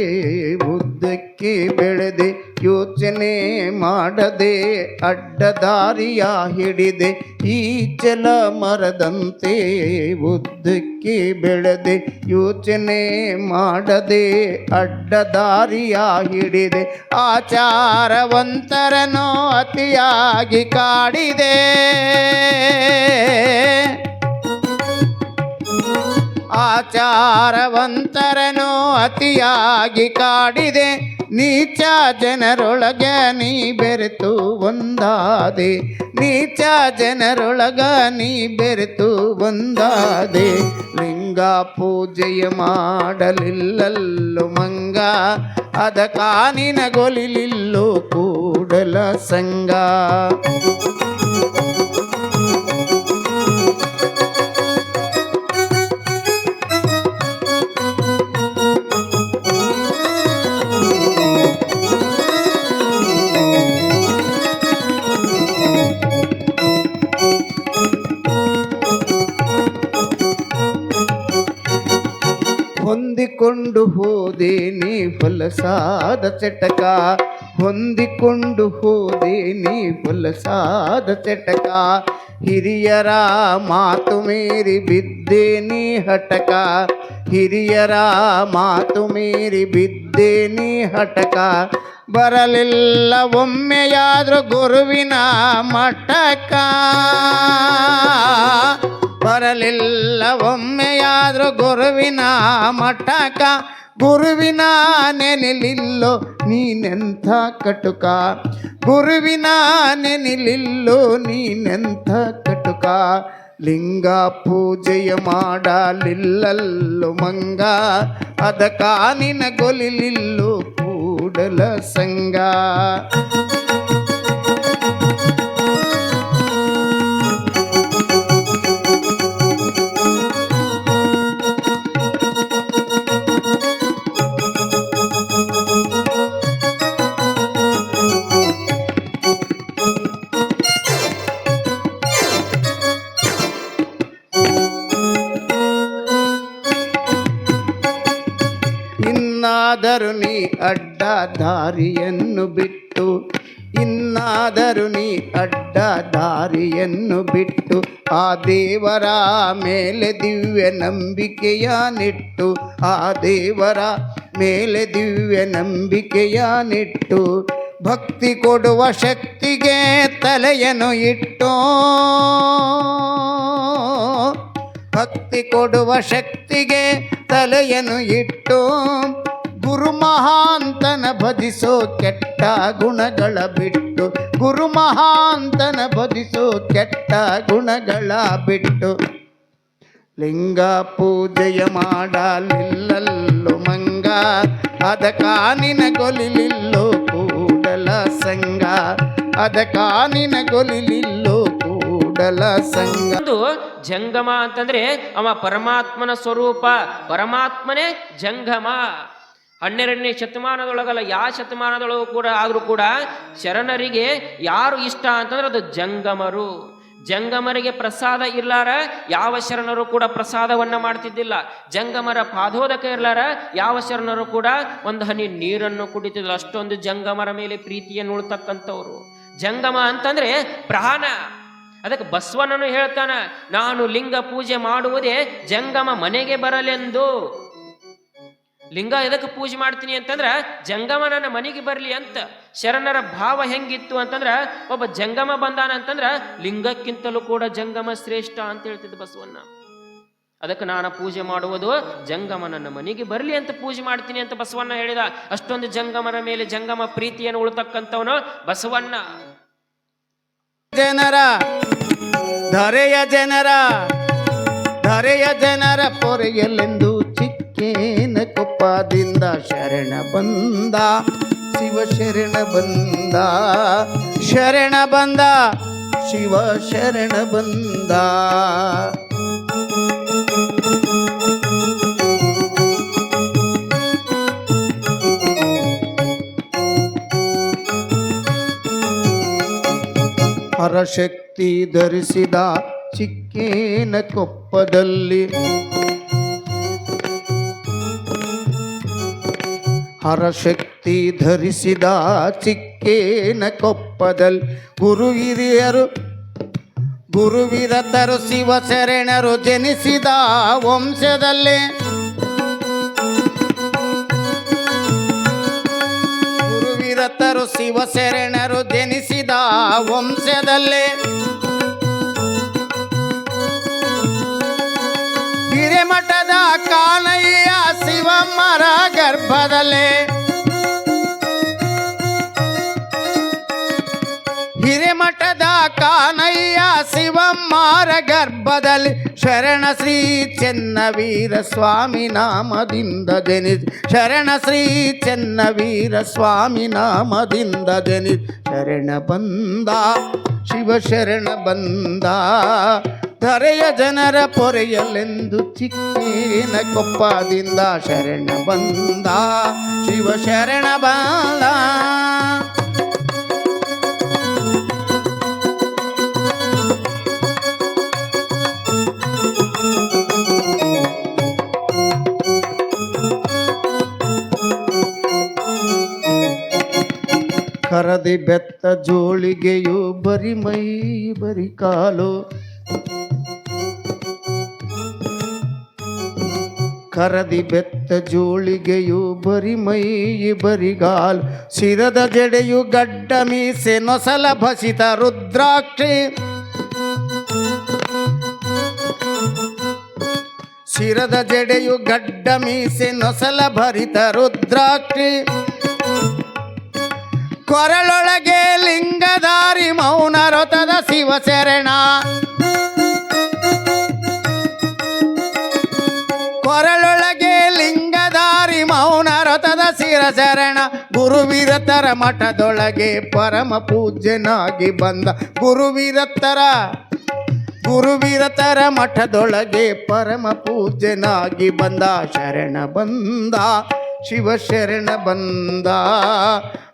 ಉದ್ದಕ್ಕೆ ಬೆಳೆದೆ ಯೋಚನೆ ಮಾಡದೆ ಅಡ್ಡದಾರಿಯ ಹಿಡಿದೆ ಈಚಲ ಮರದಂತೆ ಉದ್ದಕ್ಕೆ ಬೆಳೆದೆ ಯೋಚನೆ ಮಾಡದೆ ಅಡ್ಡದಾರಿಯ ಹಿಡಿದೆ ಆಚಾರವಂತರನ್ನು ಅತಿಯಾಗಿ ಕಾಡಿದೆ ಆಚಾರವಂತರನು ಅತಿಯಾಗಿ ಕಾಡಿದೆ ನೀಚ ಜನರೊಳಗ ನೀ ಬೆರೆತು ಒಂದಾದೆ ನೀಚ ಜನರೊಳಗ ನೀ ಬೆರೆತು ಒಂದಾದೆ ಲಿಂಗ ಪೂಜೆಯ ಮಾಡಲಿಲ್ಲಲ್ಲೋ ಮಂಗ ಅದಕ್ಕ ನಿನಗೊಲಿಲಿಲ್ಲೋ ಕೂಡಲ ಸಂಗ ಹೊಂದಿಕೊಂಡು ಹೋದೆ ನೀ ಹೊಲಸಾದ ಚಟಕ ಹೊಂದಿಕೊಂಡು ಹೋದೆ ನೀ ಹೊಲಸಾದ ಚಟಕ ಹಿರಿಯರ ಮಾತು ಮೀರಿ ಬಿದ್ದೆ ನೀ ಹಟಕ ಹಿರಿಯರ ಮಾತು ಮೀರಿ ಬಿದ್ದೆ ನೀ ಹಟಕ ಬರಲಿಲ್ಲ ಒಮ್ಮೆಯಾದ್ರೂ ಗುರುವಿನ ಮಠಕ ಬರಲಿಲ್ಲ ಒಮ್ಮೆಯಾದ್ರೂ ಗುರುವಿನ ಮಠಕ ಗುರುವಿನ ನೆನೆಲಿಲ್ಲೋ ನೀನೆಂಥ ಕಟುಕ ಗುರುವಿನ ನೆನೆಲಿಲ್ಲೋ ನೀನೆಂಥ ಕಟುಕ ಲಿಂಗ ಪೂಜೆಯ ಮಾಡಲಿಲ್ಲಲ್ಲೋ ಮಂಗ ಅದಕ್ಕ ನಿನಗೊಲಿಲಿಲ್ಲೋ ಕೂಡಲ ಸಂಗ ಇನ್ನಾದರೂ ನೀ ಅಡ್ಡ ದಾರಿಯನ್ನು ಬಿಟ್ಟು ಇನ್ನಾದರೂ ನೀ ಅಡ್ಡ ದಾರಿಯನ್ನು ಬಿಟ್ಟು ಆ ದೇವರ ಮೇಲೆ ದಿವ್ಯ ನಂಬಿಕೆಯ ನಿಟ್ಟು ಆ ದೇವರ ಮೇಲೆ ದಿವ್ಯ ನಂಬಿಕೆಯ ನಿಟ್ಟು ಭಕ್ತಿ ಕೊಡುವ ಶಕ್ತಿಗೆ ತಲೆಯನ್ನು ಇಟ್ಟು ಭಕ್ತಿ ಕೊಡುವ ಶಕ್ತಿಗೆ ತಲೆಯನ್ನು ಇಟ್ಟು ಗುರು ಮಹಾಂತನ ಭಜಿಸೋ ಕೆಟ್ಟ ಗುಣಗಳ ಬಿಟ್ಟು ಗುರು ಮಹಾಂತನ ಭಜಿಸೋ ಕೆಟ್ಟ ಗುಣಗಳ ಬಿಟ್ಟು ಲಿಂಗ ಪೂಜೆಯ ಮಾಡಲಿಲ್ಲಲ್ಲೋ ಮಂಗ ಅದಕ್ಕ ನಿನಗೊಲಿಲಿಲ್ಲೋ ಕೂಡಲ ಸಂಗ ಅದಕ್ಕ ನಿನಗೊಲಿಲಿಲ್ಲೋ ಕೂಡಲ ಸಂಗ ಒಂದು ಜಂಗಮ ಅಂತಂದ್ರೆ ಅವ ಪರಮಾತ್ಮನ ಸ್ವರೂಪ ಪರಮಾತ್ಮನೇ ಜಂಗಮ 12ನೇ ಶತಮಾನದೊಳಗಲ್ಲ ಯಾವ ಶತಮಾನದೊಳಗೂ ಕೂಡ ಆದರೂ ಕೂಡ ಶರಣರಿಗೆ ಯಾರು ಇಷ್ಟ ಅಂತಂದ್ರೆ ಅದು ಜಂಗಮರು ಜಂಗಮರಿಗೆ ಪ್ರಸಾದ ಇರ್ಲಾರ ಯಾವ ಶರಣರು ಕೂಡ ಪ್ರಸಾದವನ್ನ ಮಾಡ್ತಿದ್ದಿಲ್ಲ ಜಂಗಮರ ಪಾದೋದಕ ಇರ್ಲಾರ ಯಾವ ಶರಣರು ಕೂಡ ಒಂದು ಹನಿ ನೀರನ್ನು ಕುಡಿತಿದ್ದಿಲ್ಲ ಅಷ್ಟೊಂದು ಜಂಗಮರ ಮೇಲೆ ಪ್ರೀತಿಯನ್ನು ಉಳ್ತಕ್ಕಂಥವ್ರು ಜಂಗಮ ಅಂತಂದ್ರೆ ಪ್ರಾಣ ಅದಕ್ಕೆ ಬಸವಣ್ಣನು ಹೇಳ್ತಾನ ನಾನು ಲಿಂಗ ಪೂಜೆ ಮಾಡುವುದೇ ಜಂಗಮ ಮನೆಗೆ ಬರಲೆಂದು ಲಿಂಗ ಎದಕ್ಕೆ ಪೂಜೆ ಮಾಡ್ತೀನಿ ಅಂತಂದ್ರ ಜಂಗಮ ನನ್ನ ಮನೆಗೆ ಬರಲಿ ಅಂತ ಶರಣರ ಭಾವ ಹೆಂಗಿತ್ತು ಅಂತಂದ್ರ ಒಬ್ಬ ಜಂಗಮ ಬಂದಾನ ಅಂತಂದ್ರ ಲಿಂಗಕ್ಕಿಂತಲೂ ಕೂಡ ಜಂಗಮ ಶ್ರೇಷ್ಠ ಅಂತ ಹೇಳ್ತಿದ್ದ ಬಸವಣ್ಣ ಅದಕ್ಕೆ ನಾನು ಪೂಜೆ ಮಾಡುವುದು ಜಂಗಮ ನನ್ನ ಮನೆಗೆ ಬರಲಿ ಅಂತ ಪೂಜೆ ಮಾಡ್ತೀನಿ ಅಂತ ಬಸವಣ್ಣ ಹೇಳಿದ ಅಷ್ಟೊಂದು ಜಂಗಮರ ಮೇಲೆ ಜಂಗಮ ಪ್ರೀತಿಯನ್ನು ಉಳ್ತಕ್ಕಂಥವನು ಬಸವಣ್ಣ ಜನರ ಧರೆಯ ಜನರ ಪೊರೆಯಲೆಂದು ಚಿಕ್ಕೇನ ಕೊಪ್ಪದಿಂದ ಶರಣ ಬಂದ ಶಿವ ಶರಣ ಬಂದ, ಶರಣ ಬಂದ, ಶಿವ ಶರಣ ಬಂದ. ಹರಶಕ್ತಿ ಧರಿಸಿದ ಚಿಕ್ಕೇನ ಕೊಪ್ಪದಲ್ಲಿ, ಹರಶಕ್ತಿ ಧರಿಸಿದ ಚಿಕ್ಕೇನ ಕೊಪ್ಪದಲ್ಲಿ ಗುರು ಹಿರಿಯರು ಗುರುವಿರತರು ಶಿವ ಶರಣರು ಜನಿಸಿದ ವಂಶದಲ್ಲಿ, ಗುರುವಿರತರು ಶಿವ ಶರಣರು ಜನಿಸಿದ ವಂಶದಲ್ಲಿ, ಹಿರೇಮಠದ ಕಾನಯ್ಯ ಶಿವಮ್ಮರ ಗರ್ಭದಲ್ಲಿ, ಹಿರೇಮಠದ ಕಾನಯ್ಯ ಶಿವಮ್ಮರ ಗರ್ಭದಲ್ಲಿ ಶರಣ ಶ್ರೀ ಚೆನ್ನವೀರ ಸ್ವಾಮಿ ನಾಮದಿಂದ ಜನಿಸಿ, ಶರಣ ಶ್ರೀ ಚೆನ್ನವೀರ ಸ್ವಾಮಿ ನಾಮದಿಂದ ಜನಿಸಿ ಶರಣ ಬಂದ, ಶಿವ ಶರಣ ಬಂದ. ಧರೆಯ ಜನರ ಪೊರೆಯಲೆಂದು ಚಿಕ್ಕೇನ ಕೊಪ್ಪದಿಂದ ಶರಣ ಬಂದ, ಶಿವ ಶರಣ ಬಂದ. ಕರದಿ ಬೆತ್ತ ಜೋಳಿಗೆಯು ಬರಿ ಮೈ ಬರಿ ಕಾಲು, ಕರದಿ ಬೆತ್ತ ಜೋಳಿಗೆಯು ಬರಿ ಮೈ ಬರಿಗಾಲು, ಶಿರದ ಜಡೆಯು ಗಡ್ಡ ಮೀಸೆ ನೊಸಲ ಭಸಿತ ರುದ್ರಾಕ್ಷಿ, ಶಿರದ ಜಡೆಯು ಗಡ್ಡ ಮೀಸೆ ನೊಸಲ ಭರಿತ ರುದ್ರಾಕ್ಷಿ, ಕೊರಳೊಳಗೆ ಲಿಂಗಧಾರಿ ಮೌನ ರಥದ ಶಿವ ಶರಣ, ಕೊರಳೊಳಗೆ ಲಿಂಗಧಾರಿ ಮೌನ ರಥದ ಶಿರ ಶರಣ, ಗುರುವಿರತರ ಮಠದೊಳಗೆ ಪರಮ ಪೂಜ್ಯನಾಗಿ ಬಂದ, ಗುರುವಿರತರ ಮಠದೊಳಗೆ ಪರಮ ಪೂಜ್ಯನಾಗಿ ಬಂದ, ಶರಣ ಬಂದ, ಶಿವ ಶರಣ ಬಂದ.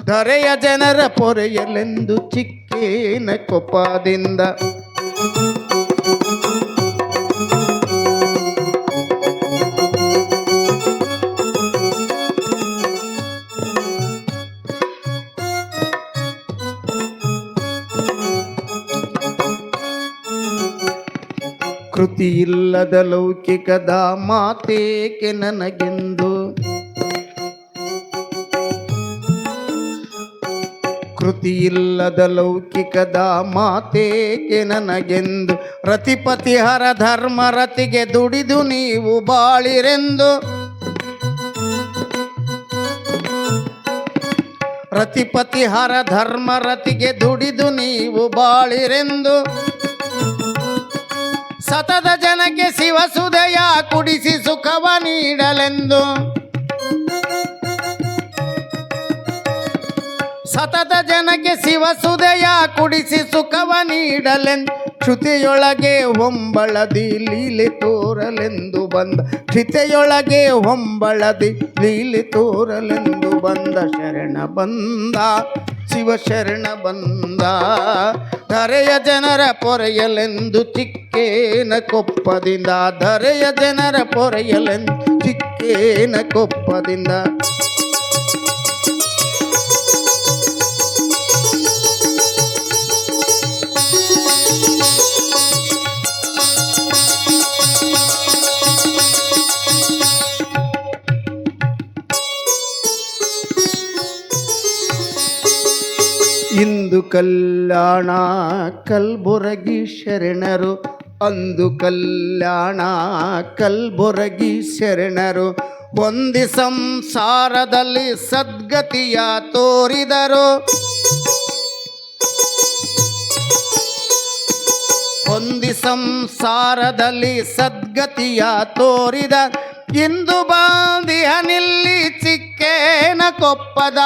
ಧರೆಯ ಜನರ ಪೊರೆಯಲೆಂದು ಚಿಕ್ಕೇನ ಕೊಪ್ಪದಿಂದ, ಕೃತಿಯಿಲ್ಲದ ಲೌಕಿಕದ ಮಾತೇಕೆ ನನಗೆಂದು, ಕೃತಿಯಿಲ್ಲದ ಲೌಕಿಕದ ಮಾತೇಕೆ ನನಗೆಂದು, ರತಿಪತಿ ಹರ ಧರ್ಮ ರತಿಗೆ ದುಡಿದು ನೀವು ಬಾಳಿರೆಂದು, ರತಿಪತಿ ಹರ ಧರ್ಮ ರತಿಗೆ ದುಡಿದು ನೀವು ಬಾಳಿರೆಂದು, ಸತತ ಜನಕ್ಕೆ ಶಿವಸುದಯ ಕುಡಿಸಿ ಸುಖವ ನೀಡಲೆಂದು, ಸತತ ಜನಕ್ಕೆ ಶಿವಸುದಯ ಕುಡಿಸಿ ಸುಖವ ನೀಡಲೆಂದು, ಶ್ರುತಿಯೊಳಗೆ ಹೊಂಬಳದಿ ಲೀಲೆ ತೋರಲೆಂದು ಬಂದ, ಶ್ರುತಿಯೊಳಗೆ ಹೊಂಬಳದಿ ಲೀಲೆ ತೋರಲೆಂದು ಬಂದ, ಶರಣ ಬಂದ, ಶಿವ ಶರಣ ಬಂದ. ಧರೆಯ ಜನರ ಪೊರೆಯಲೆಂದು ಚಿಕ್ಕೇನ ಕೊಪ್ಪದಿಂದ, ಧರೆಯ ಜನರ ಪೊರೆಯಲೆಂದು ಚಿಕ್ಕೇನ ಕೊಪ್ಪದಿಂದ. ಇಂದು ಕಲ್ಯಾಣ ಕಲ್ಬುರಗಿ ಶರಣರು, ಅಂದು ಕಲ್ಯಾಣ ಕಲ್ಬುರಗಿ ಶರಣರು, ಒಂದಿ ಸಂಸಾರದಲ್ಲಿ ಸದ್ಗತಿಯ ತೋರಿದರು, ಒಂದಿ ಸಂಸಾರದಲ್ಲಿ ಸದ್ಗತಿಯ ತೋರಿದ, ಇಂದು ಬಾಂದಿಹನಿಲ್ಲಿ ಚಿಕ್ಕೇನ ಕೊಪ್ಪದ,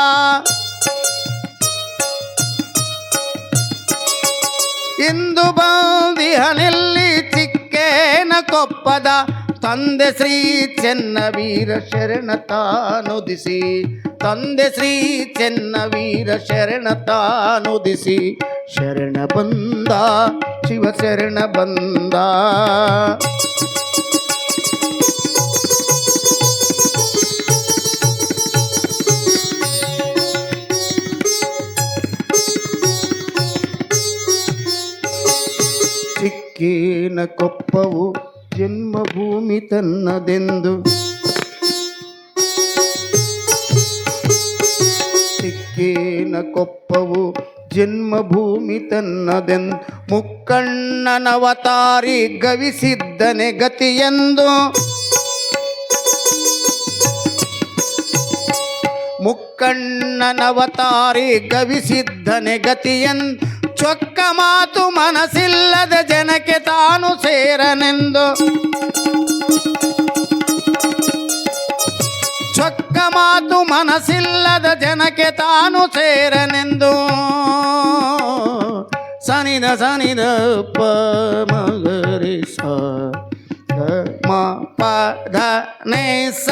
ಇಂದು ಬಂದಿಹನಲ್ಲಿ ಚಿಕ್ಕೇನ ಕೊಪ್ಪದ ತಂದೆ ಶ್ರೀ ಚೆನ್ನವೀರ ಶರಣ ತಾನುದಿಸಿ ತಂದೆ ಶ್ರೀ ಚೆನ್ನವೀರ ಶರಣ ತಾನುದಿಸಿ ಶರಣ ಬಂದ ಶಿವ ಶರಣ ಬಂದ ಚಿಕ್ಕೇನ ಕೊಪ್ಪವು ಜನ್ಮಭೂಮಿ ತನ್ನದೆಂದು ಚಿಕ್ಕೇನ ಕೊಪ್ಪವು ಜನ್ಮಭೂಮಿ ತನ್ನದೆಂದು ಮುಕ್ಕಣ್ಣನವತಾರಿ ಗವಿಸಿದ್ದನೆ ಗತಿಯೆಂದು ಮುಕ್ಕಣ್ಣನವತಾರಿ ಗವಿಸಿದ್ದನೆ ಗತಿಯೆಂದು ಚೊಕ್ಕ ಮಾತು ಮನಸ್ಸಿಲ್ಲದ ಜನಕ್ಕೆ ತಾನು ಸೇರನೆಂದು ಚೊಕ್ಕ ಮಾತು ಮನಸ್ಸಿಲ್ಲದ ಜನಕ್ಕೆ ತಾನು ಸೇರನೆಂದು ಸನಿದ ಪ ಮಗರಿ ಸ ಮ ಪ ಧ ನೆ ಸ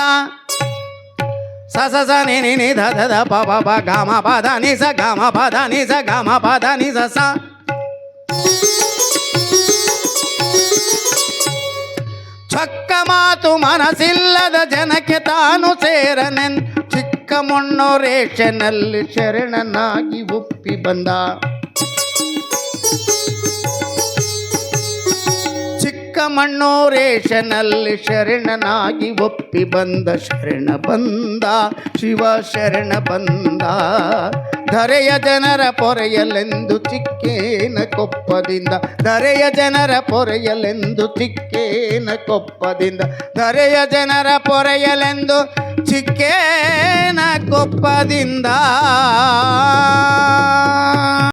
ಸ ಸ ಸ ನಿ ನಿ ನಿ ಧ ಧ ಧ ಪ ಪ ಪ ಗ ಮ ಪ ಧ ನಿ ಸ ಗ ಮ ಪ ಧ ನಿ ಸ ಗ ಮ ಪ ಧ ನಿ ಸ ಸ ಚೊಕ್ಕ ಮಾತು ಮನಸ್ಸಿಲ್ಲದ ಜನಕ್ಕೆ ತಾನು ಸೇರನೆನ್ ಚಿಕ್ಕ ಮೊಣ್ಣೋರೇಶನಲ್ಲಿ ಶರಣನಾಗಿ ಒಪ್ಪಿ ಬಂದ ಮಣ್ಣೋರೇಶನಲ್ಲಿ ಶರಣನಾಗಿ ಒಪ್ಪಿ ಬಂದ ಶರಣ ಬಂದ ಶಿವ ಶರಣ ಬಂದ ಧರೆಯ ಜನರ ಪೊರೆಯಲೆಂದು ಚಿಕ್ಕೇನ ಕೊಪ್ಪದಿಂದ ಧರೆಯ ಜನರ ಪೊರೆಯಲೆಂದು ಚಿಕ್ಕೇನ ಕೊಪ್ಪದಿಂದ ಧರೆಯ ಜನರ ಪೊರೆಯಲೆಂದು ಚಿಕ್ಕೇನ ಕೊಪ್ಪದಿಂದ